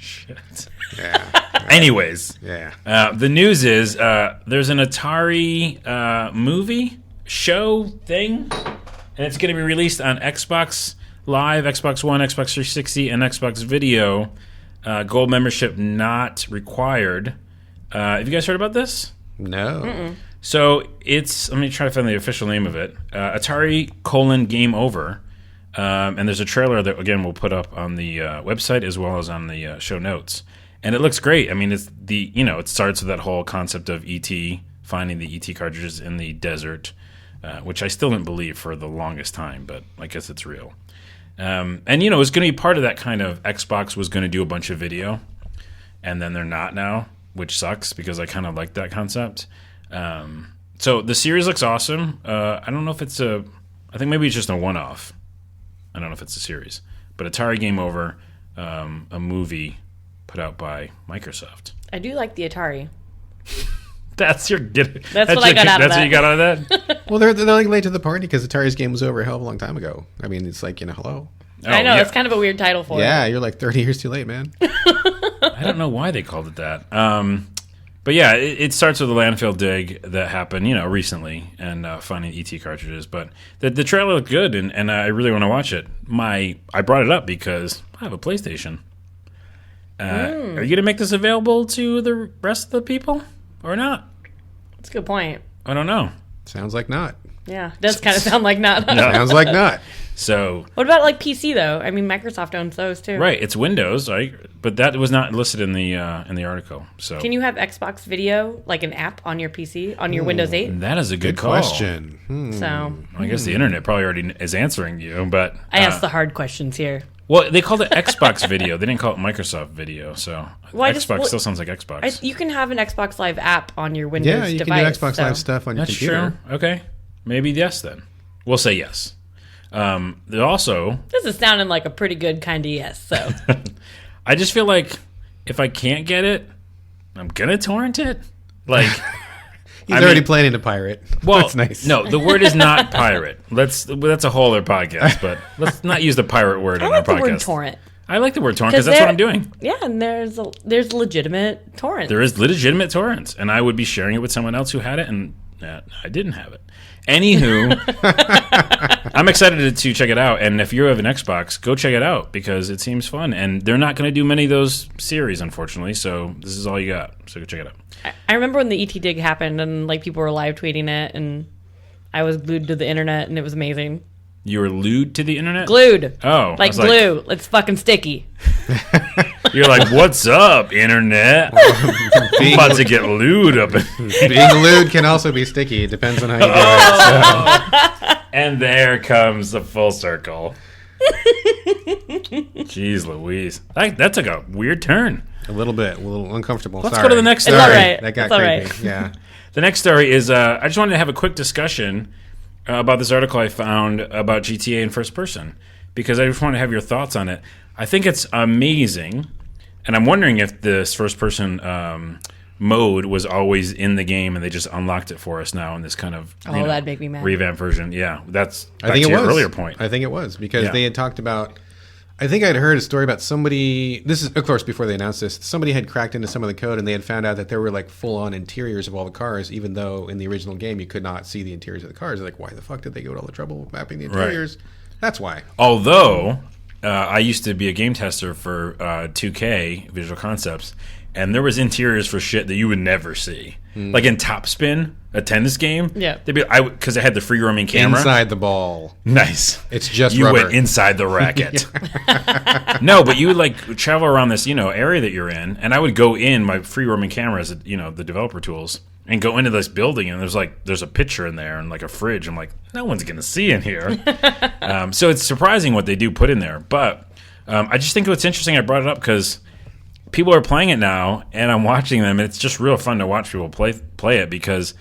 Shit. Yeah. Anyways, Yeah. the news is there's an Atari movie show thing, and it's going to be released on Xbox Live, Xbox One, Xbox 360, and Xbox Video. Gold membership not required. Have you guys heard about this? No. Mm-mm. So let me try to find the official name of it. Atari: Game Over. And there's a trailer that, again, we'll put up on the website as well as on the show notes. And it looks great. I mean, it's it starts with that whole concept of E.T. finding the E.T. cartridges in the desert, which I still didn't believe for the longest time, but I guess it's real. And it's going to be part of that kind of Xbox was going to do a bunch of video, and then they're not now, which sucks because I kind of like that concept. So the series looks awesome. I don't know if it's I think maybe it's just a one-off. I don't know if it's a series, but Atari Game Over, a movie put out by Microsoft. I do like the Atari. That's what I got out of That's what you got out of that? Well, they're like late to the party because Atari's game was over a hell of a long time ago. I mean, it's like, hello. I know, yeah. it's kind of a weird title for it. Yeah, you're like 30 years too late, man. I don't know why they called it that. But yeah, it starts with a landfill dig that happened, recently, and finding ET cartridges. But the trailer looked good, and I really want to watch it. I brought it up because I have a PlayStation. Are you going to make this available to the rest of the people or not? That's a good point. I don't know. Sounds like not. Yeah, does kind of sound like not. No. Sounds like not. So What about like PC though? I mean, Microsoft owns those too. right, it's Windows, right? But that was not listed in the article. So Can you have Xbox Video, like an app on your PC, on your Windows 8? that is a good call. Question. So I guess the internet probably already is answering you, but I asked the hard questions here. well, they called it Xbox Video. They didn't call it Microsoft Video. So Well, Xbox still sounds like Xbox. You can have an Xbox Live app on your Windows Yeah, you device. can do Xbox Live stuff on your That's computer. true. Okay, maybe yes. Then we'll say yes. They also, This is sounding like a pretty good kind of yes. So I just feel like if I can't get it, I'm gonna torrent it. Like He's already planning to pirate. well, That's nice. no, the word is not pirate. That's a whole other podcast. But let's not use the pirate word I on like our the podcast. word torrent. I like the word torrent because that's what I'm doing. Yeah, and there's legitimate torrent. There is legitimate torrents, and I would be sharing it with someone else who had it, and I didn't have it. Anywho, I'm excited to check it out, and if you have an Xbox, go check it out because it seems fun. And they're not going to do many of those series, unfortunately, so this is all you got. So go check it out. I remember when the ET dig happened and like people were live tweeting it, and I was glued to the internet, and it was amazing. You were lewd to the internet? Glued. Oh. Like glue. It's fucking sticky. You're like, what's up, internet? I'm about to get lewd up. Being lewd can also be sticky. It depends on how you do it. And there comes the full circle. Jeez Louise. That took a weird turn. A little bit. A little uncomfortable. Let's Sorry. go to the next It's story. all right. That got It's all creepy. right. Yeah. The next story is I just wanted to have a quick discussion about this article I found about GTA in first person because I just want to have your thoughts on it. I think it's amazing. And I'm wondering if this first person mode was always in the game and they just unlocked it for us now in this kind of that'd make me mad. Revamped version. Yeah, that's I think it was your earlier point. I think it was because Yeah. they had talked about. I think I'd heard a story about somebody. This is, of course, before they announced this. Somebody had cracked into some of the code and they had found out that there were like full-on interiors of all the cars, even though in the original game you could not see the interiors of the cars. They're like, why the fuck did they go to all the trouble of mapping the interiors? That's why. Although I used to be a game tester for 2K Visual Concepts, and there was interiors for shit that you would never see, like in Top Spin, a tennis game. Yeah, they'd be because it had the free roaming camera Inside the ball. Nice. It's just you rubber. went inside the racket. No, but you would like travel around this area that you're in, and I would go in my free roaming cameras, the developer tools, and go into this building, and there's a picture in there and like a fridge. I'm like, no one's gonna see in here. So it's surprising what they do put in there, but I just think what's interesting. I brought it up because people are playing it now, and I'm watching them, and it's just real fun to watch people play it because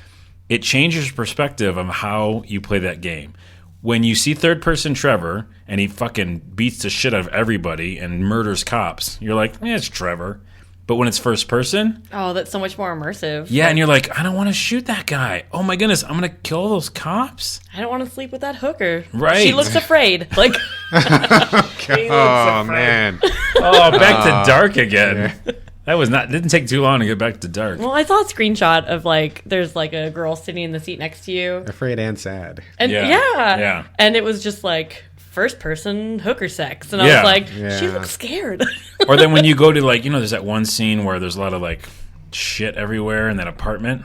it changes perspective of how you play that game. When you see third-person Trevor, and he fucking beats the shit out of everybody and murders cops, you're like, it's Trevor. But when it's first person, oh, that's so much more immersive. yeah, and you're like, I don't want to shoot that guy. Oh my goodness, I'm gonna kill those cops. I don't want to sleep with that hooker. Right. She looks afraid. Like, Oh man. Oh, back to dark again. That didn't take too long to get back to dark. well, I saw a screenshot of like, there's like a girl sitting in the seat next to you, Afraid and sad. and Yeah. yeah, and it was just like first person hooker sex, and I was like, she Yeah. looks scared. Or then when you go to there's that one scene where there's a lot of like shit everywhere in that apartment.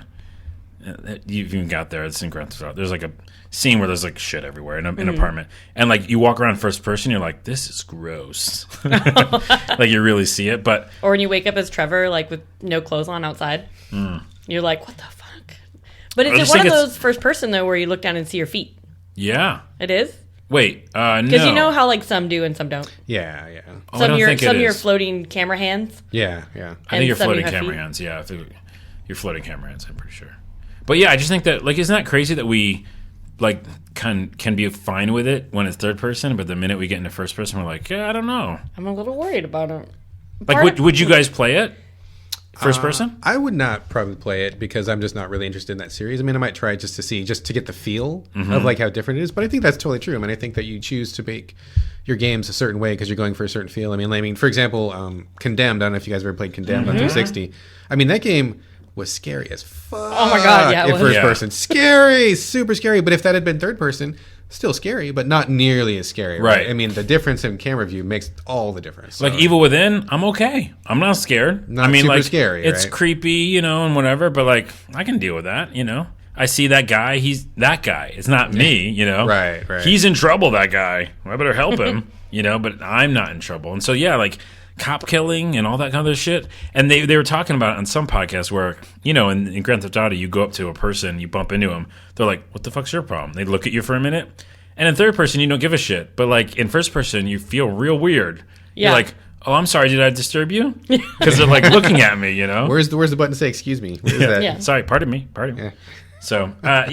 You've even got there. It's in Grand Theft Auto. There's like a scene where there's like shit everywhere in an apartment, and like you walk around first person, you're like, this is gross. Like you really see it, but Or when you wake up as Trevor, like with no clothes on outside, you're like, what the fuck? But I is it just one of think it's- those first person though, where you look down and see your feet? yeah. It is, Wait, no. because you know how like some do and some don't. Yeah, yeah. Oh, I Some don't you're think it some you're is. floating camera hands. Yeah, yeah. I think and you're some you floating have camera feet. hands. Yeah, I think you're floating camera hands. I'm pretty sure. But yeah, I just think that isn't that crazy that we can be fine with it when it's third person, but the minute we get into first person, we're like, yeah, I don't know. I'm a little worried about it. Like, would you guys play it first person? I would not probably play it because I'm just not really interested in that series. I mean, I might try it just to get the feel of like how different it is. But I think that's totally true. I mean, I think that you choose to make your games a certain way because you're going for a certain feel. I mean, for example, Condemned. I don't know if you guys ever played Condemned on 360. I mean, that game was scary as fuck. Oh my God, yeah, it in was. first Yeah. person, scary, super scary. But if that had been third person, still scary, but not nearly as scary. Right. I mean, the difference in camera view makes all the difference. Like So- Evil Within, I'm okay. I'm not scared. Not I mean, super like scary, it's right? creepy, and whatever. But like, I can deal with that. I see that guy. He's that guy. It's not me. Right, right. He's in trouble. That guy. I better help him. But I'm not in trouble. And so yeah, like cop killing and all that kind of shit. And they were talking about it on some podcast where in Grand Theft Auto, you go up to a person, you bump into them. They're like, "What the fuck's your problem?" They look at you for a minute. And in third person, you don't give a shit. But like in first person, you feel real weird. Yeah. You're like, oh, I'm sorry, did I disturb you? Because they're like looking at me, Where's the button to say excuse me? Where is that? Yeah. Sorry, pardon me. So, I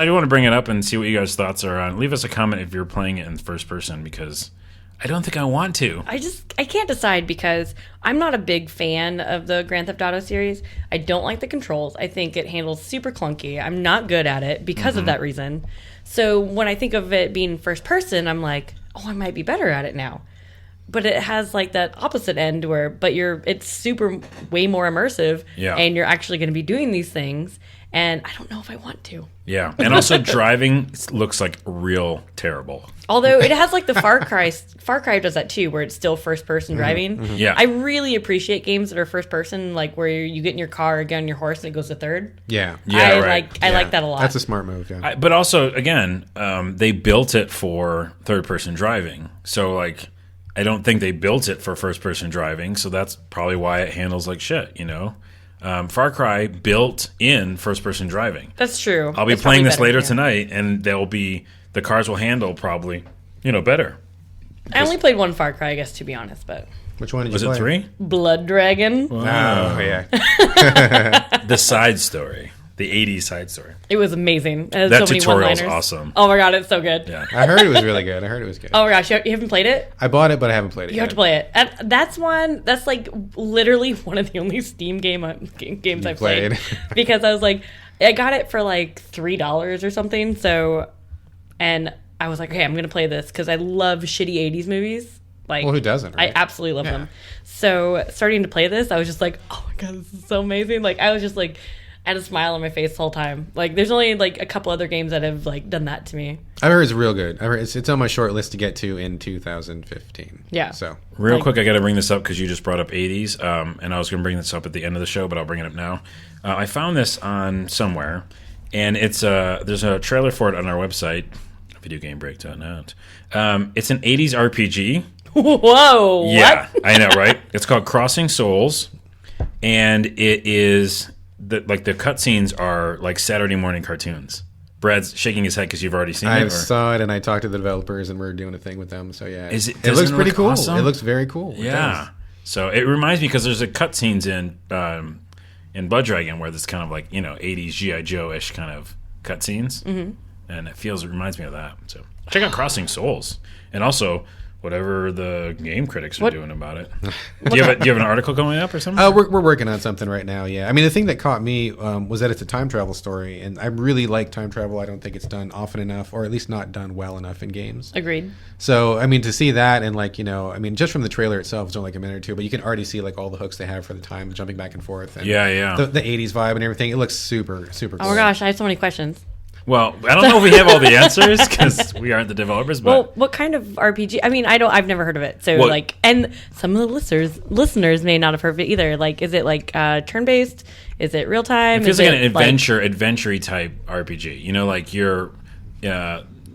want to bring it up and see what you guys' thoughts are on. Leave us a comment if you're playing it in first person because I don't think I want to. I can't decide because I'm not a big fan of the Grand Theft Auto series. I don't like the controls. I think it handles super clunky. I'm not good at it because of that reason. So when I think of it being first person, I'm like, oh, I might be better at it now. But it has like that opposite end where, it's super way more immersive, Yeah. and you're actually going to be doing these things. And I don't know if I want to. Yeah, and also driving looks like real terrible. Although it has like the Far Cry does that too, where it's still first person driving. Yeah. I really appreciate games that are first person, like where you get in your car, get on your horse, and it goes to third. Yeah. Yeah, I right. like Yeah. that a lot. That's a smart move. Yeah. But also, again, they built it for third person driving. So, like, I don't think they built it for first person driving. So that's probably why it handles like shit, Far Cry built in first person driving. That's true. I'll be It's playing probably this better, later yeah. tonight, and the cars will handle probably, better. I only played one Far Cry, I guess, to be honest, but Which one did Was you it play? 3? Blood Dragon. Oh, yeah. The side story. the 80s side story. It was amazing. It had That so many tutorial's one-liners. awesome. Oh my god, it's so good. Yeah. I heard it was really good. Oh my gosh, you haven't played it? I bought it, but I haven't played it You yet. have to play it. And that's like literally one of the only Steam games I've played. Because I was like, I got it for like $3 or something. So, and I was like, okay, I'm going to play this because I love shitty 80s movies. Like, Well, who doesn't, right? I absolutely love them. So starting to play this, I was just like, oh my god, this is so amazing. Like, I was just like, I had a smile on my face the whole time. Like, there's only like a couple other games that have like done that to me. I heard it's real good. I heard it's on my short list to get to in 2015. Yeah. So Real quick, I got to bring this up because you just brought up 80s, and I was going to bring this up at the end of the show, but I'll bring it up now. I found this on somewhere, and it's there's a trailer for it on our website, videogamebreak.net. It's an 80s RPG. Whoa! Yeah, What? I know, right? It's called Crossing Souls, and it is the cutscenes are like Saturday morning cartoons. Brad's shaking his head because you've already seen it. I or- saw it, and I talked to the developers, and we're doing a thing with them. So yeah, Is it- it doesn't looks it pretty look cool. awesome? It looks very cool. It Yeah. does. So it reminds me because there's a cutscenes in Blood Dragon where there's kind of like 80s GI Joe ish kind of cutscenes, and it reminds me of that. So check out Crossing Souls, and also whatever the game critics are What- doing about it. Do you have an article going up or something? We're working on something right now. Yeah, I mean the thing that caught me was that it's a time travel story, and I really like time travel. I don't think it's done often enough, or at least not done well enough in games. Agreed. So I mean to see that, and I mean just from the trailer itself, it's only like a minute or two, but you can already see like all the hooks they have for the time jumping back and forth. And Yeah. The 80s vibe and everything. It looks super cool. Oh my gosh, I have so many questions. Well, I don't know if we have all the answers because we aren't the developers, but Well, what kind of RPG? I mean, I've never heard of it. So Well- and some of the listeners may not have heard of it either. Like, is it like turn based? Is it real time? it feels Is like an it, adventure type RPG. Like you're,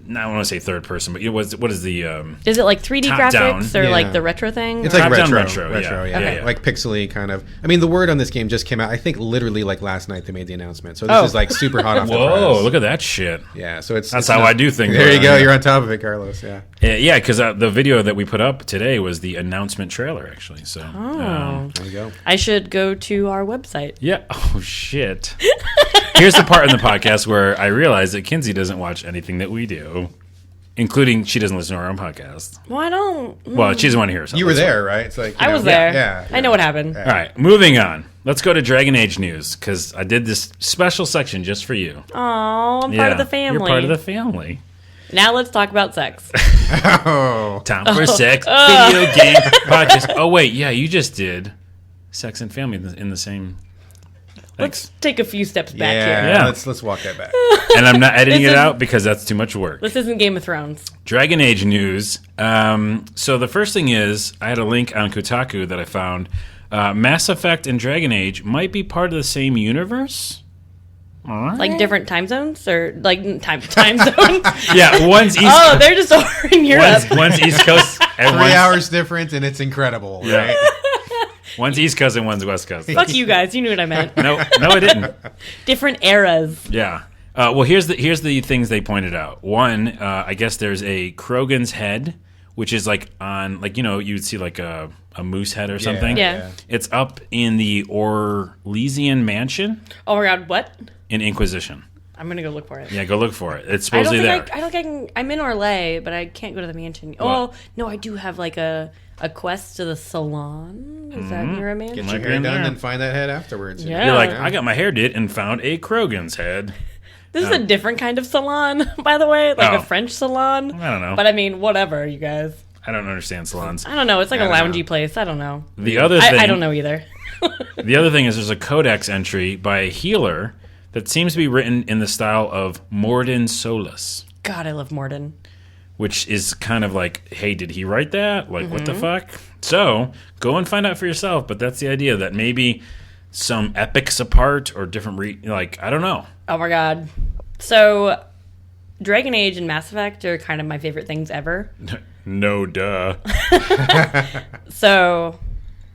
I want to say third person, but what is the Is it like 3D Top graphics down. or like Yeah. the retro thing? It's Or- like Top-down retro, retro, yeah. yeah. Okay. Like pixely kind of. I mean, the word on this game just came out. I think literally like last night they made the announcement. So this Oh. is like super hot off the Whoa, press. look at that shit. Yeah, so it's That's it's how not- I do things. There you go. Yeah. You're on top of it, Carlos. Yeah. Yeah, because the video that we put up today was the announcement trailer, actually. So, Oh. There you go. I should go to our website. yeah. Oh shit. Here's the part in the podcast where I realize that Kinsey doesn't watch anything that we do, including she doesn't listen to our own podcast. Well, I don't. Well, she doesn't want to hear herself. You were That's fine. there, right? It's like I was there. Yeah. I know what happened. All right, moving on. Let's go to Dragon Age news because I did this special section just for you. Oh, I'm part of the family. You're part of the family. Now let's talk about sex. Oh. Time for sex video game podcast. Oh wait, yeah, you just did sex and family in the same. Let's Thanks. take a few steps back Yeah. here. Yeah. Let's walk that back. And I'm not editing This it is- out because that's too much work. This isn't Game of Thrones. Dragon Age news. So the first thing is, I had a link on Kotaku that I found. Mass Effect and Dragon Age might be part of the same universe. Like different time zones or like time zones. Yeah, one's east. Oh, they're just over in Europe. one's East Coast and 3 one's, hours difference, and it's incredible, Yeah. right? one's East Coast and one's West Coast. Fuck you guys. You knew what I meant. No, I didn't. Different eras. Yeah. Well, here's the things they pointed out. One, I guess there's a Krogan's head, which is like on you'd see like a moose head or something. Yeah. It's up in the Orlesian mansion Oh my god, what? in Inquisition. I'm gonna go look for it. Yeah, go look for it. It's I don't supposedly think there. I don't think I can. I'm in Orlais, but I can't go to the mansion. Oh no, I do have like a quest to the salon. Is that near a mansion? Get Might your be hair in done there. and find that head afterwards. Yeah. You're like, I got my hair did and found a Krogan's head. This is a different kind of salon, by the way, like Oh. a French salon. I don't know. But I mean, whatever, you guys. I don't understand salons. I don't know. It's like a I don't loungy know. place. I don't know. The other thing, I don't know either. The other thing is there's a codex entry by a healer that seems to be written in the style of Morden Solus, God, I love Morden. which is kind of like, hey, did he write that? Like, what Mm-hmm. the fuck? So go and find out for yourself. But that's the idea that maybe some epics apart or different, I don't know. Oh my god. So, Dragon Age and Mass Effect are kind of my favorite things ever. No, duh. So,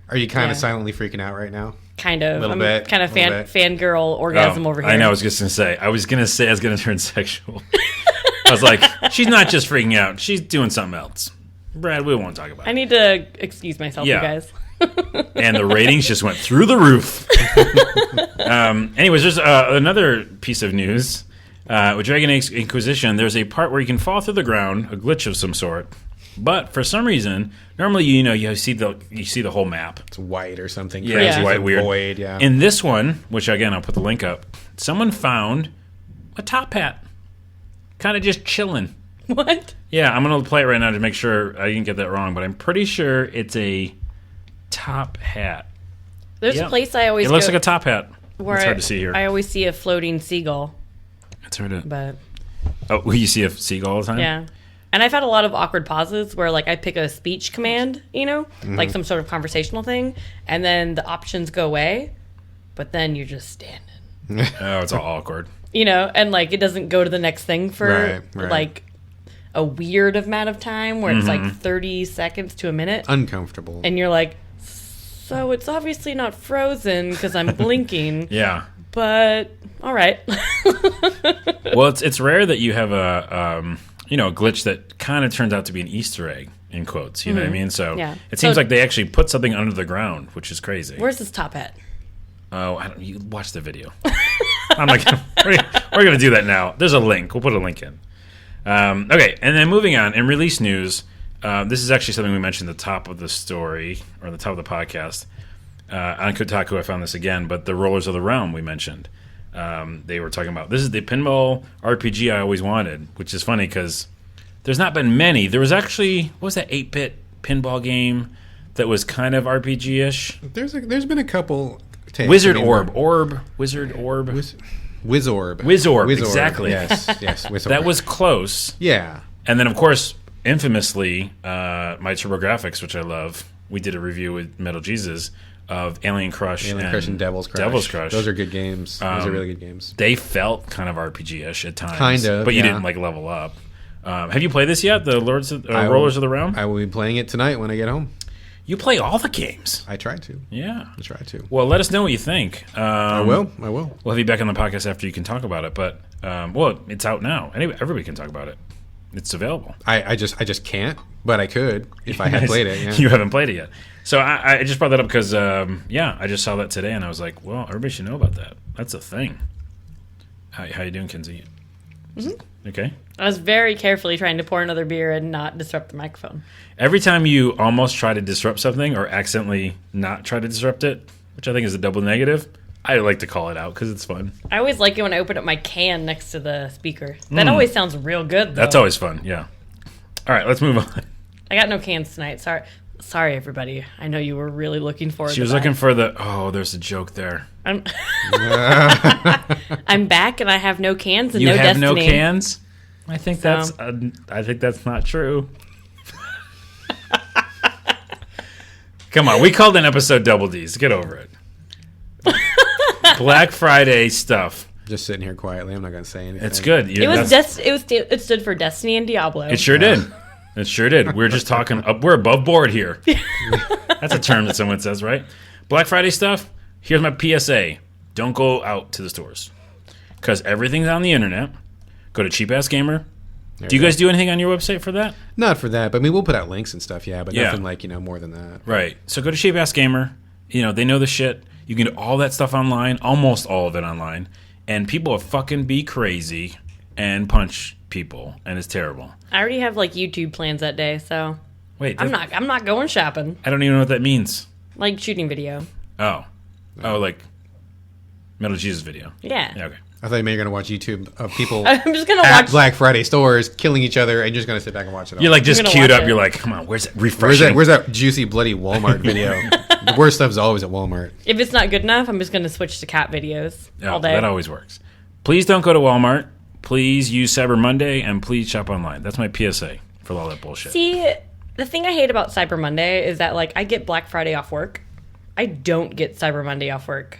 Are you kind Yeah. of silently freaking out right now? kind of. Little I'm bit, kind of little bit. fangirl orgasm over here. I know. I was just gonna say. I was gonna turn sexual. I was like, she's not just freaking out. She's doing something else. Brad, we won't talk about I it. need to excuse myself, Yeah. you guys. And the ratings just went through the roof. Anyways, there's another piece of news. With Dragon Age Inquisition, there's a part where you can fall through the ground, a glitch of some sort. But for some reason, normally you see the whole map. It's white or something. Yeah, crazy. it's white, weird. Void, yeah. In this one, which again I'll put the link up, someone found a top hat, kind of just chilling. What? Yeah, I'm gonna play it right now to make sure I didn't get that wrong, but I'm pretty sure it's a top hat. There's Yep. a place I always It looks go like a top hat. where It's hard to see here. I always see a floating seagull, It's hard to. but Oh, you see a seagull all the time? yeah. And I've had a lot of awkward pauses where, like, I pick a speech command, like some sort of conversational thing, and then the options go away, but then you're just standing, Oh, it's all awkward. and, like, it doesn't go to the next thing for, Right. like, a weird amount of time where it's, like, 30 seconds to a minute, Uncomfortable. and you're like, so it's obviously not frozen because I'm blinking, Yeah. but all right. Well, it's rare that you have a glitch that kind of turns out to be an Easter egg in quotes. You know what I mean? So Yeah. it seems So- like they actually put something under the ground, which is crazy. Where's this top hat? Oh, you watch the video. I'm like, we're going to do that now. There's a link. We'll put a link in. Okay, and then moving on, in release news, this is actually something we mentioned at the top of the story, or the top of the podcast. On Kotaku, I found this again, but the Rollers of the Realm we mentioned. They were talking about, this is the pinball RPG I always wanted, which is funny because there's not been many. There was actually, what was that 8-bit pinball game that was kind of RPG-ish? There's been a couple. Takes. Wizard I mean, Orb. Wizard Orb. Wizorb. Wizorb, exactly. Yes, Wizorb. That was close. Yeah. And then, of course, infamously, my TurboGrafx, which I love, we did a review with Metal Jesus of Alien Crush and Devil's Crush. Devil's Crush. Those are good games. Those are really good games. They felt kind of RPG-ish at times. Kind of, But you yeah. didn't, level up. Have you played this yet, the Rollers of the Realm? I will be playing it tonight when I get home. You play all the games. I try to. Yeah. I try to. Well, let us know what you think. I will. We'll have you back on the podcast after you can talk about it. But, it's out now. Anyway, everybody can talk about it. It's available. I just can't, but I could if I had played it. Yeah. You haven't played it yet. So I just brought that up because, I just saw that today, and I was like, well, everybody should know about that. That's a thing. How you doing, Kinsey? Mm-hmm. Okay. I was very carefully trying to pour another beer and not disrupt the microphone. Every time you almost try to disrupt something or accidentally not try to disrupt it, which I think is a double negative, I like to call it out because it's fun. I always like it when I open up my can next to the speaker. That always sounds real good, though. That's always fun, yeah. All right, let's move on. I got no cans tonight. Sorry, everybody. I know you were really looking forward She was to that. looking for there's a joke there. I'm, I'm back and I have no cans and You no have destiny. no cans? I think So- that's not true. Come on, we called an episode Double D's. Get over it. Black Friday stuff. Just sitting here quietly. I'm not going to say anything. It's good. It stood for Destiny and Diablo. It sure did. It sure did. We're just talking. We're above board here. That's a term that someone says, right? Black Friday stuff. Here's my PSA: don't go out to the stores because everything's on the internet. Go to Cheap Ass Gamer. Do you guys do anything on your website for that? Not for that, but I mean, we'll put out links and stuff, yeah, but Yeah. nothing like, more than that. Right. So go to Cheap Ass Gamer. They know the shit. You can do all that stuff online, almost all of it online, and people will fucking be crazy and punch people, and it's terrible. I already have YouTube plans that day, so Wait, I'm not going shopping. I don't even know what that means. Like shooting video. Oh, like Metal Jesus video. Yeah. Yeah. Okay. I thought maybe you're going to watch YouTube of people I'm just gonna at watch. Black Friday stores killing each other, and you're just going to sit back and watch it all. You're just gonna queued watch up. it. You're like, come on, where's that refreshing? Where's that juicy, bloody Walmart video? The worst stuff's always at Walmart. If it's not good enough, I'm just gonna switch to cat videos all day. That always works. Please don't go to Walmart. Please use Cyber Monday, and please shop online. That's my PSA for all that bullshit. See, the thing I hate about Cyber Monday is that I get Black Friday off work. I don't get Cyber Monday off work.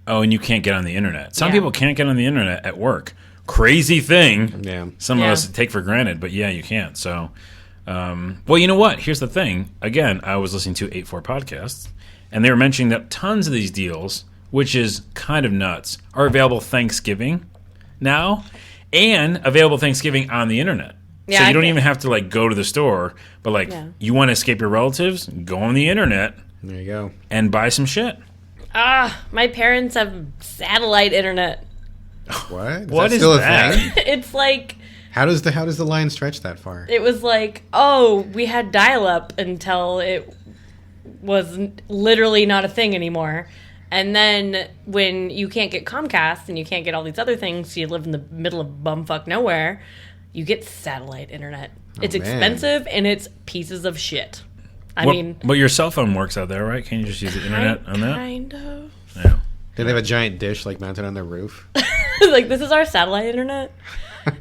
Oh, and you can't get on the internet. Some Yeah. people can't get on the internet at work. Crazy thing. Yeah. Some of Yeah. us take for granted, but yeah, you can't. So, well, you know what? Here's the thing. Again, I was listening to 8-4 podcasts, and they were mentioning that tons of these deals, which is kind of nuts, are available Thanksgiving now, and available Thanksgiving on the internet. Yeah, so I you don't think- even have to like go to the store, but like Yeah. you want to escape your relatives, go on the internet There you go. and buy some shit. My parents have satellite internet. What? What that is still that? a thing? It's like, How does the line stretch that far? it was like, oh, we had dial-up until it was literally not a thing anymore. And then when you can't get Comcast and you can't get all these other things, so you live in the middle of bumfuck nowhere, you get satellite internet. It's man. expensive and it's pieces of shit. I Well, mean, but your cell phone works out there, right? Can you just use the internet on that? kind of. Yeah. Do they have a giant dish like mounted on their roof? Like, this is our satellite internet.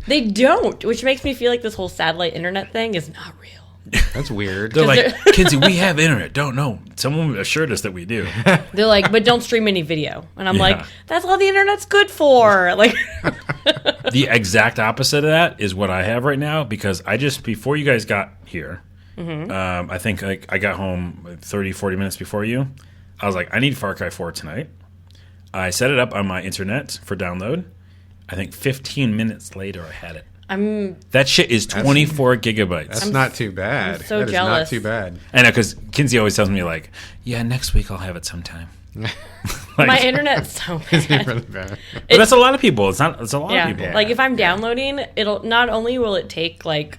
They don't, which makes me feel like this whole satellite internet thing is not real. That's weird. They're like, they're- Kinsey, we have internet. Don't know. Someone assured us that we do. They're like, but don't stream any video. And I'm Yeah. like, that's all the internet's good for. Like, The exact opposite of that is what I have right now because I just, before you guys got here, I think like I got home like 30, 40 minutes before you. I was like, I need Far Cry 4 tonight. I set it up on my internet for download. I think 15 minutes later, I had it. That shit is 24 gigabytes. That's not too bad. I'm so That is jealous. not too bad. I know, because Kinsey always tells me, like, yeah, next week I'll have it sometime. Like, my internet's so bad. Really bad. but that's a lot of people. It's a lot Yeah. of people. Like, if I'm downloading, it'll not only will it take like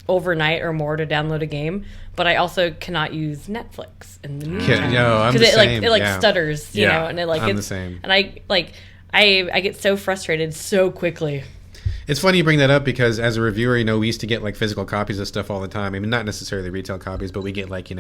overnight or more to download a game, but I also cannot use Netflix in the meantime. no, I'm the it same, it like yeah. stutters, you Yeah, know, and it like I'm it's the same. And I get so frustrated so quickly. It's funny you bring that up because as a reviewer, we used to get like physical copies of stuff all the time. I mean, not necessarily retail copies, but we get like,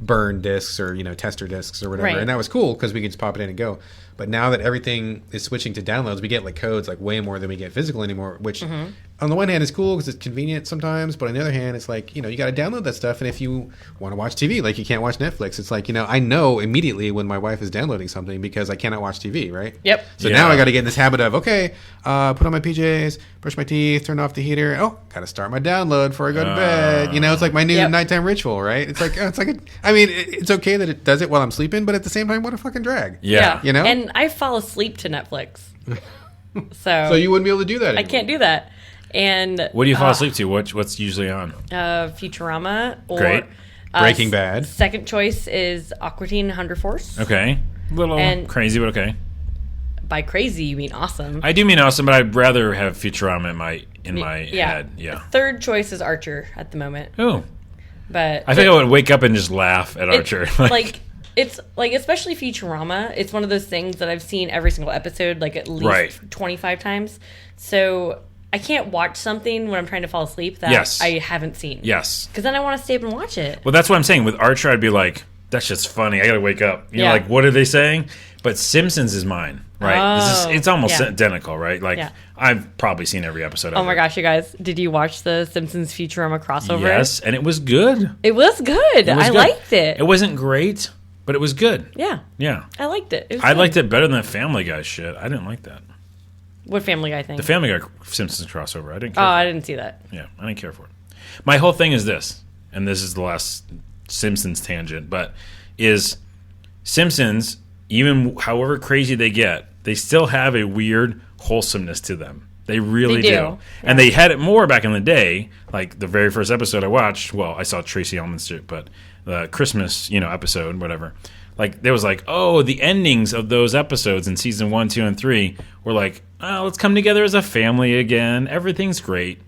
burn discs or, tester discs or whatever. Right. And that was cool because we could just pop it in and go. But now that everything is switching to downloads, we get like codes like way more than we get physical anymore, which on the one hand is cool because it's convenient sometimes. But on the other hand, it's like, you got to download that stuff. And if you want to watch TV, like you can't watch Netflix, it's like, I know immediately when my wife is downloading something because I cannot watch TV, right? Yep. So Yeah. now I got to get in this habit of, okay, put on my PJs, brush my teeth, turn off the heater. Oh, got to start my download before I go to bed. It's like my new Yep. nighttime ritual, right? It's like, it's okay that it does it while I'm sleeping, but at the same time, what a fucking drag. yeah. You know? And I fall asleep to Netflix. So you wouldn't be able to do that I anymore. can't do that. And What do you fall asleep to? What's usually on? Futurama or Great. Breaking Bad. Second choice is Aqua Teen Hunger Force. Okay. A little And- crazy, but okay. By crazy, you mean awesome. I do mean awesome, but I'd rather have Futurama in my yeah. head. Yeah. Third choice is Archer at the moment, Oh. but I think I would wake up and just laugh at it- Archer. it's like especially Futurama. It's one of those things that I've seen every single episode like at least Right. 25 times. So I can't watch something when I'm trying to fall asleep that Yes. I haven't seen. yes. Because then I want to stay up and watch it. Well, that's what I'm saying. With Archer, I'd be like, that's just funny. I got to wake up. You know, Yeah. like, what are they saying? But Simpsons is mine, right? Oh, it's almost yeah. identical, right? Like, Yeah. I've probably seen every episode of Oh my it. gosh, you guys! Did you watch the Simpsons Futurama crossover? Yes, and it was good. It was good. It was I good. liked it. It wasn't great, but it was good. Yeah, Yeah. I liked it. I liked it better than the Family Guy shit. I didn't like that. What Family Guy thing? The Family Guy Simpsons crossover. I didn't Oh, care. I didn't see that. Yeah, I didn't care for it. My whole thing is this, and this is the last Simpsons tangent, but is Simpsons, even however crazy they get, they still have a weird wholesomeness to them. They really They do. do. And they had it more back in the day. Like the very first episode I watched, well, I saw Tracy Ullman's shit, but the Christmas, episode, whatever. Like there was like, oh, the endings of those episodes in season 1, 2, and 3 were like, oh, let's come together as a family again. Everything's great.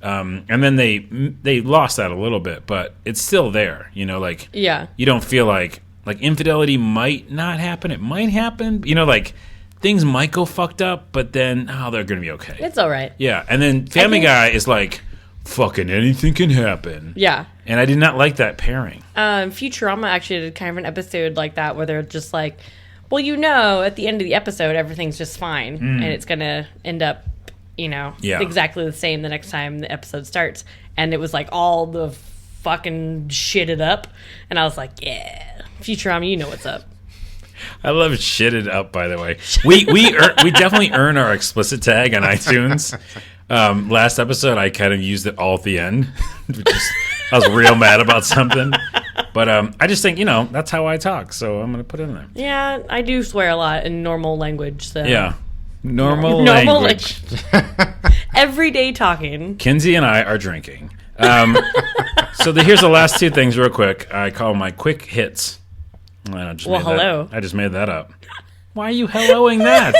And then they lost that a little bit, but it's still there. Like Yeah. you don't feel like infidelity might not happen. It might happen. Like things might go fucked up, but then they're gonna be okay. It's all right. Yeah, and then Family think- Guy is like, fucking anything can happen. Yeah. And I did not like that pairing. Futurama actually did kind of an episode like that where they're just like, well, at the end of the episode, everything's just fine. And it's going to end up, Yeah. exactly the same the next time the episode starts. And it was like all the fucking shitted up. And I was like, yeah, Futurama, you know what's up. I love shitted up. By the way, we definitely earn our explicit tag on iTunes. Last episode, I kind of used it all at the end. I was real mad about something, but I just think that's how I talk, so I'm gonna put it in there. Yeah, I do swear a lot in normal language. So Yeah, Normal Normal language. Everyday talking. Kinsey and I are drinking. So here's the last two things real quick. I call my quick hits. Hello. I just made that up. Why are you helloing that?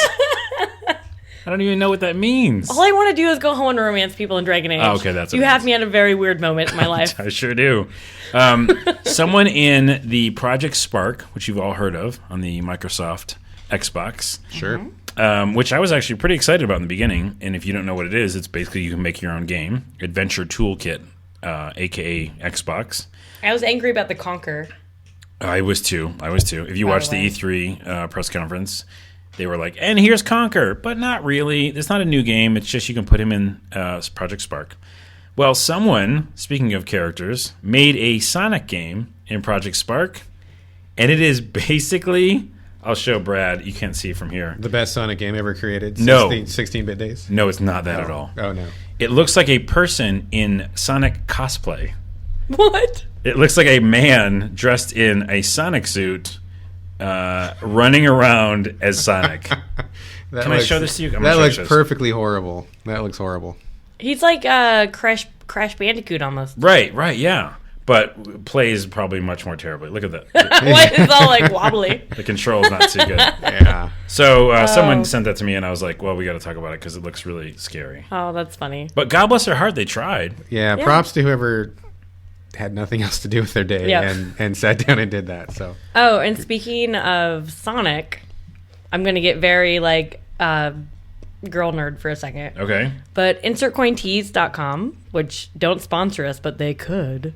I don't even know what that means. All I want to do is go home and romance people in Dragon Age. Oh, okay, that's what You it have is. me at a very weird moment in my life. I sure do. Someone in the Project Spark, which you've all heard of on the Microsoft Xbox, Sure. which I was actually pretty excited about in the beginning. And if you don't know what it is, it's basically you can make your own game. Adventure Toolkit, a.k.a. Xbox. I was angry about the Conquer. I was too. If you By watched the the way. E3 press conference, they were like, and here's Conquer, but not really. It's not a new game. It's just you can put him in Project Spark. Well, someone, speaking of characters, made a Sonic game in Project Spark, and it is basically, I'll show Brad, you can't see it from here. The best Sonic game ever created. No. 16-bit days. No, it's not that at all. Oh, no. It looks like a person in Sonic cosplay. What? It looks like a man dressed in a Sonic suit running around as Sonic. Can I show this to you? I'm That gonna looks show this. perfectly horrible. That looks horrible. He's like Crash Bandicoot almost. Right, yeah. But plays probably much more terribly. Look at that. What? It's all like wobbly. The control's not too good. Yeah. So someone sent that to me, and I was like, well, we got to talk about it because it looks really scary. Oh, that's funny. But God bless their heart, they tried. Yeah, Yeah. props to whoever had nothing else to do with their day Yeah. and sat down and did that. So Oh, and speaking of Sonic, I'm going to get very like girl nerd for a second. Okay. But InsertCoinTees.com, which don't sponsor us, but they could,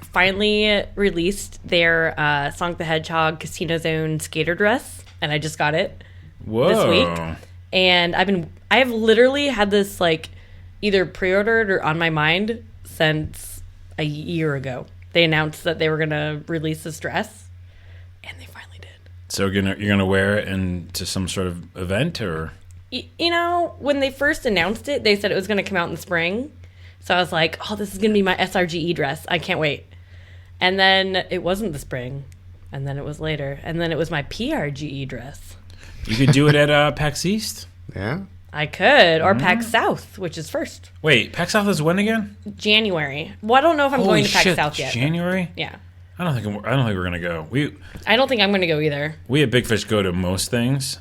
finally released their Sonic the Hedgehog Casino Zone skater dress, and I just got it. Whoa. This week. And I have literally had this like either pre-ordered or on my mind since a year ago. They announced that they were going to release this dress, and they finally did. So you're gonna wear it into some sort of event, or? You know, when they first announced it, they said it was going to come out in the spring. So I was like, oh, this is going to be my SRGE dress. I can't wait. And then it wasn't the spring. And then it was later. And then it was my PRGE dress. You could do it at PAX East. yeah. I could. Or PAX South, which is first. Wait, PAX South is when again? January. Well, I don't know if I'm going to PAX shit, South yet. January? Yeah. I don't think we're gonna go. I don't think I'm going to go either. We at Big Fish go to most things,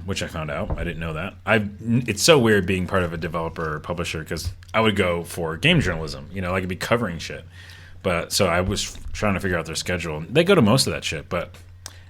which I found out. I didn't know that. It's so weird being part of a developer or publisher because I would go for game journalism. You know, like I'd be covering shit. But so I was trying to figure out their schedule. They go to most of that shit, but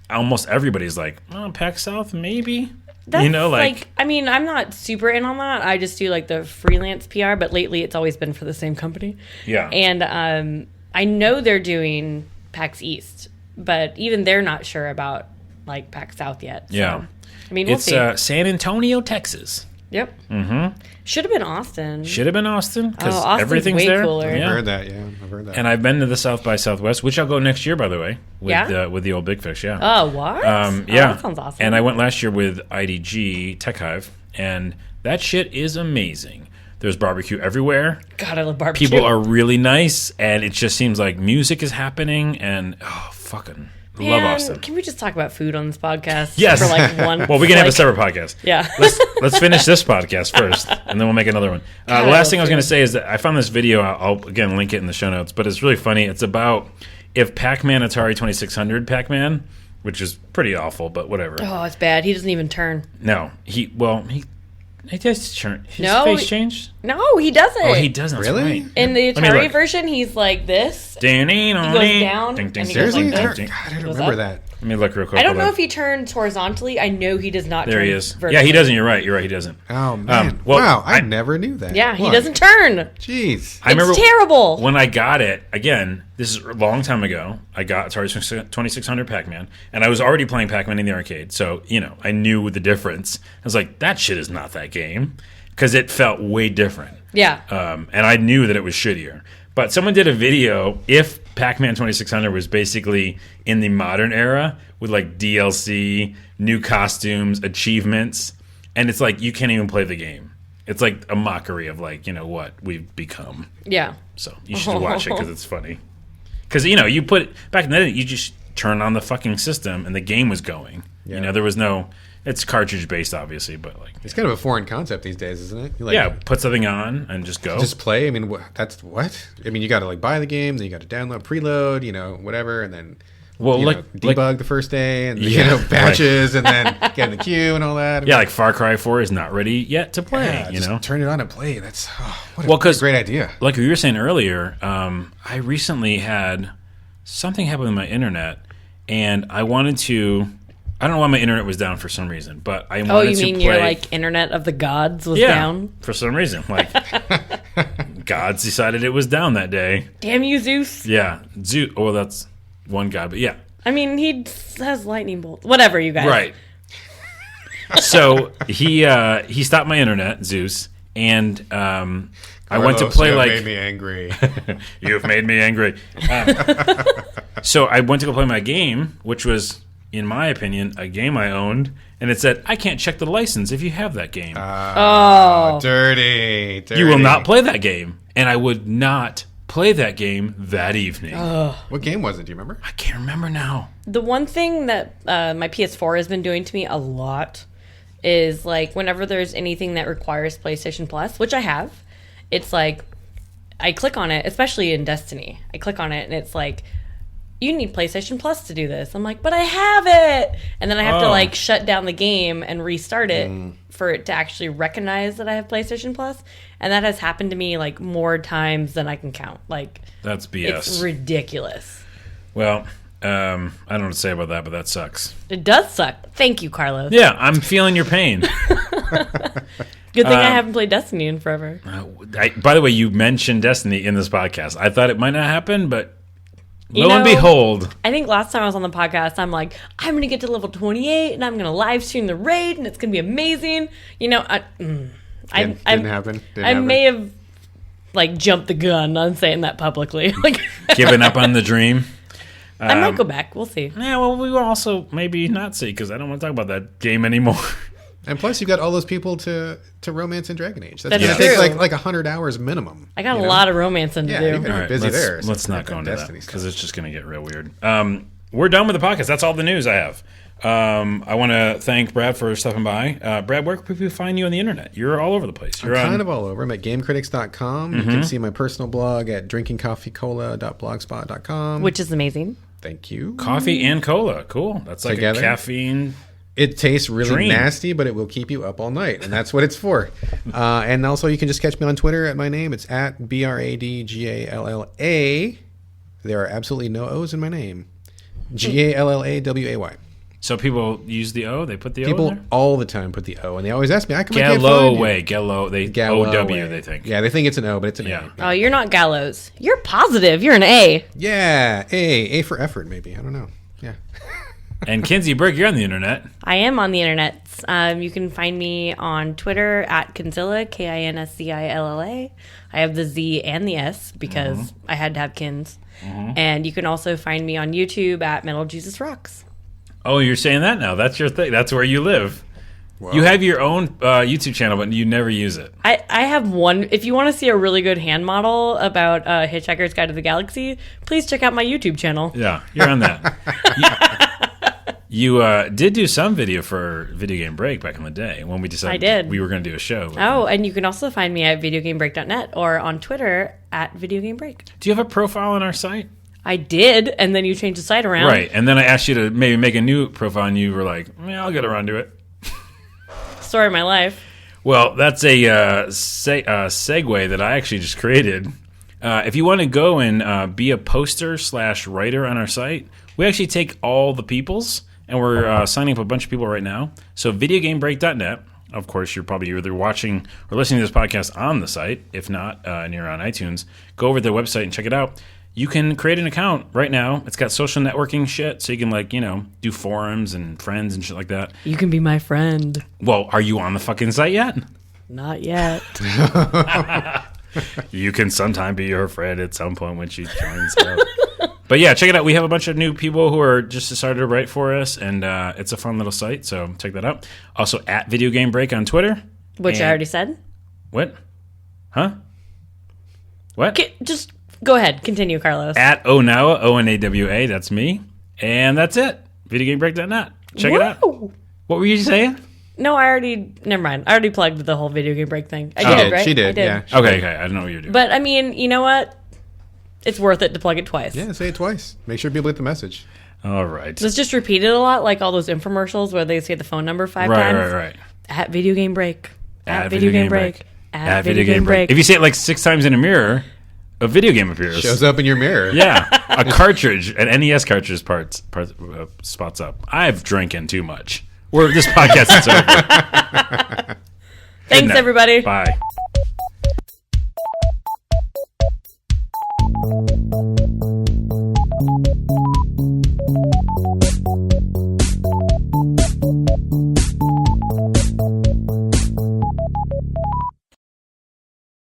almost everybody's like, oh, PAX South, maybe. That's You know, like- I mean, I'm not super in on that. I just do like the freelance PR, but lately it's always been for the same company. Yeah. And I know they're doing PAX East, but even they're not sure about like PAX South yet. So, Yeah. I mean, we'll It's see. San Antonio, Texas. Yep. Mm-hmm. Should have been Austin. Should have been Austin because Oh, Austin's everything's way there. cooler. I've Yeah. heard that. Yeah, I've heard that. And I've been to the South by Southwest, which I'll go next year, by the way, Yeah? with the old Big Fish. Yeah. Oh, what? Yeah. Oh, that sounds awesome. And I went last year with IDG Tech Hive, and that shit is amazing. There's barbecue everywhere. God, I love barbecue. People are really nice, and it just seems like music is happening, and fucking love Man, Austin. Can we just talk about food on this podcast? Yes. For like one. Well, we can have a like- separate podcast. Yeah. Let's finish this podcast first, and then we'll make another one. The God, I last love thing I was going to food. say is that I found this video. I'll again link it in the show notes, but it's really funny. It's about if Pac-Man Atari 2600 Pac-Man, which is pretty awful, but whatever. Oh, it's bad. He doesn't even turn. No, he does turn. His No, face changed. No, he doesn't. Oh, he doesn't. That's Really? right. In the Let me Atari look. version, he's like this. He goes down, and he goes Seriously? like God, this. I don't Goes remember up. that. Let me look real quick. I don't Hold know on. if he turns horizontally. I know he does not There turn he is. vertically. Yeah, he doesn't. You're right. He doesn't. Oh man! well, wow, I I- never knew that. Yeah, he Look. doesn't turn. Jeez. I remember It's terrible. when I got it. Again, this is a long time ago. I got Atari 2600 Pac-Man, and I was already playing Pac-Man in the arcade, so I knew the difference. I was like, that shit is not that game because it felt way different. Yeah. And I knew that it was shittier. But someone did a video if Pac-Man 2600 was basically in the modern era with like DLC, new costumes, achievements, and it's like you can't even play the game. It's like a mockery of like what we've become. Yeah. So you should watch it because it's funny. Because you put back in the day, you just turn on the fucking system and the game was going. Yeah. There was no It's cartridge based, obviously, but like It's kind of a foreign concept these days, isn't it? You, like, yeah, put something on and just go. just play. I mean, that's what? I mean, you got to like buy the game, then you got to download, preload, whatever, and then well, debug the first day, and Yeah, patches, and then get in the queue and all that. yeah, like Far Cry 4 is not ready yet to play. Yeah, you just know, turn it on and play. That's what a Well, 'cause- great idea. like we were saying earlier, I recently had something happen with my internet, and I wanted to. I don't know why my internet was down for some reason, but I wanted Oh, you to mean play. your like internet of the gods was yeah, down? for some reason, like gods decided it was down that day. Damn you, Zeus! Yeah, Zeus. Oh, well, that's one god, but yeah, I mean, he has lightning bolts. Whatever, you guys. right. So he stopped my internet, Zeus, and I went to Carlos, play you like made me angry. you've made me angry. So I went to go play my game, which was, in my opinion, a game I owned, and it said I can't check the license if you have that game. Oh, Dirty. You will not play that game, and I would not play that game that evening. What game was it? Do you remember? I can't remember now. the one thing that my PS4 has been doing to me a lot is like whenever there's anything that requires PlayStation Plus, which I have, it's like I click on it, especially in Destiny. I click on it and it's like, you need PlayStation Plus to do this. I'm like, but I have it. And then I have to like shut down the game and restart it for it to actually recognize that I have PlayStation Plus. And that has happened to me like more times than I can count. Like, That's BS. it's ridiculous. Well, I don't know what to say about that, but that sucks. It does suck. Thank you, Carlos. Yeah, I'm feeling your pain. Good thing I haven't played Destiny in forever. By the way, you mentioned Destiny in this podcast. I thought it might not happen, but You lo and know, behold, I think last time I was on the podcast, I'm like, I'm going to get to level 28 and I'm going to live stream the raid and it's going to be amazing. You know, Didn't happen. I may have like jumped the gun on saying that publicly. Like, giving up on the dream. I might go back. We'll see. Yeah, well, we will also maybe not see because I don't want to talk about that game anymore. And plus, you got all those people to romance in Dragon Age. That's That's going to take true. like 100 hours minimum. I got a lot of romancing to Yeah, do. you're gonna All be right, busy let's, there. so let's not it's go into that Destiny because stuff. it's just going to get real weird. We're done with the podcast. That's all the news I have. I want to thank Brad for stopping by. Brad, where can people find you on the internet? You're all over the place. You're I'm on, kind of all over. I'm at gamecritics.com. You can see my personal blog at drinkingcoffeecola.blogspot.com. Which is amazing. Thank you. coffee and cola. Cool. That's like Together? a caffeine. It tastes really Dream. nasty, but it will keep you up all night, and that's what it's for. And also, you can just catch me on Twitter at my name. It's at BRADGALLA. There are absolutely no O's in my name. GALLAWAY. So people use the O. They put the O People in there. all the time put the O, and they always ask me, "How come I can't find you?" Galloway. Gallo. They Galloway. OW. They think. Yeah, they think it's an O, but it's an Yeah. A. Oh, you're not Gallows. You're positive. You're an A. Yeah, A for effort, maybe. I don't know. Yeah. And Kinsey Brick, you're on the internet. I am on the internet. You can find me on Twitter at Kinsilla, KINSCILLA. I have the Z and the S because I had to have Kins. And you can also find me on YouTube at Metal Jesus Rocks. Oh, you're saying that now. That's your thing. That's where you live. You have your own YouTube channel, but you never use it. I have one. If you want to see a really good hand model about Hitchhiker's Guide to the Galaxy, please check out my YouTube channel. Yeah, you're on that. You did do some video for Video Game Break back in the day when we decided I did. we were going to do a show. Oh, and you can also find me at videogamebreak.net or on Twitter at videogamebreak. Do you have a profile on our site? I did, and then you changed the site around. Right, and then I asked you to maybe make a new profile, and you were like, "Yeah, I'll get around to it." Story of my life. Well, that's a segue that I actually just created. If you want to go and be a poster/writer on our site, we actually take all the peoples, and we're signing up a bunch of people right now. So videogamebreak.net. Of course, you're probably either watching or listening to this podcast on the site. If not, and you're on iTunes, go over to their website and check it out. You can create an account right now. It's got social networking shit, so you can do forums and friends and shit like that. You can be my friend. Well, are you on the fucking site yet? Not yet. You can sometime be your friend at some point when she joins up. But yeah, check it out. We have a bunch of new people who are just decided to write for us, and it's a fun little site, so check that out. Also, at Video Game Break on Twitter. Which I And- already said. What? Huh? What? Just go ahead. Continue, Carlos. At Onawa, ONAWA, that's me. And that's it. VideoGameBreak.net. Check it out. Woo! What were you saying? No, never mind. I already plugged the whole video game break thing. I She did, did. right? She did. I did. Yeah. She Okay, did. okay. I don't know what you're doing. But I mean, you know what? It's worth it to plug it twice. Yeah. Say it twice. Make sure people get the message. All right. Let's just repeat it a lot, like all those infomercials where they say the phone number 5 Right, times. right. At video game break. At video game break. At video game break. If you say it like 6 times in a mirror, a video game appears. Shows up in your mirror. Yeah, a cartridge, an NES cartridge spots up. I've drinking too much. This podcast is over. Good Thanks, night. everybody. Bye.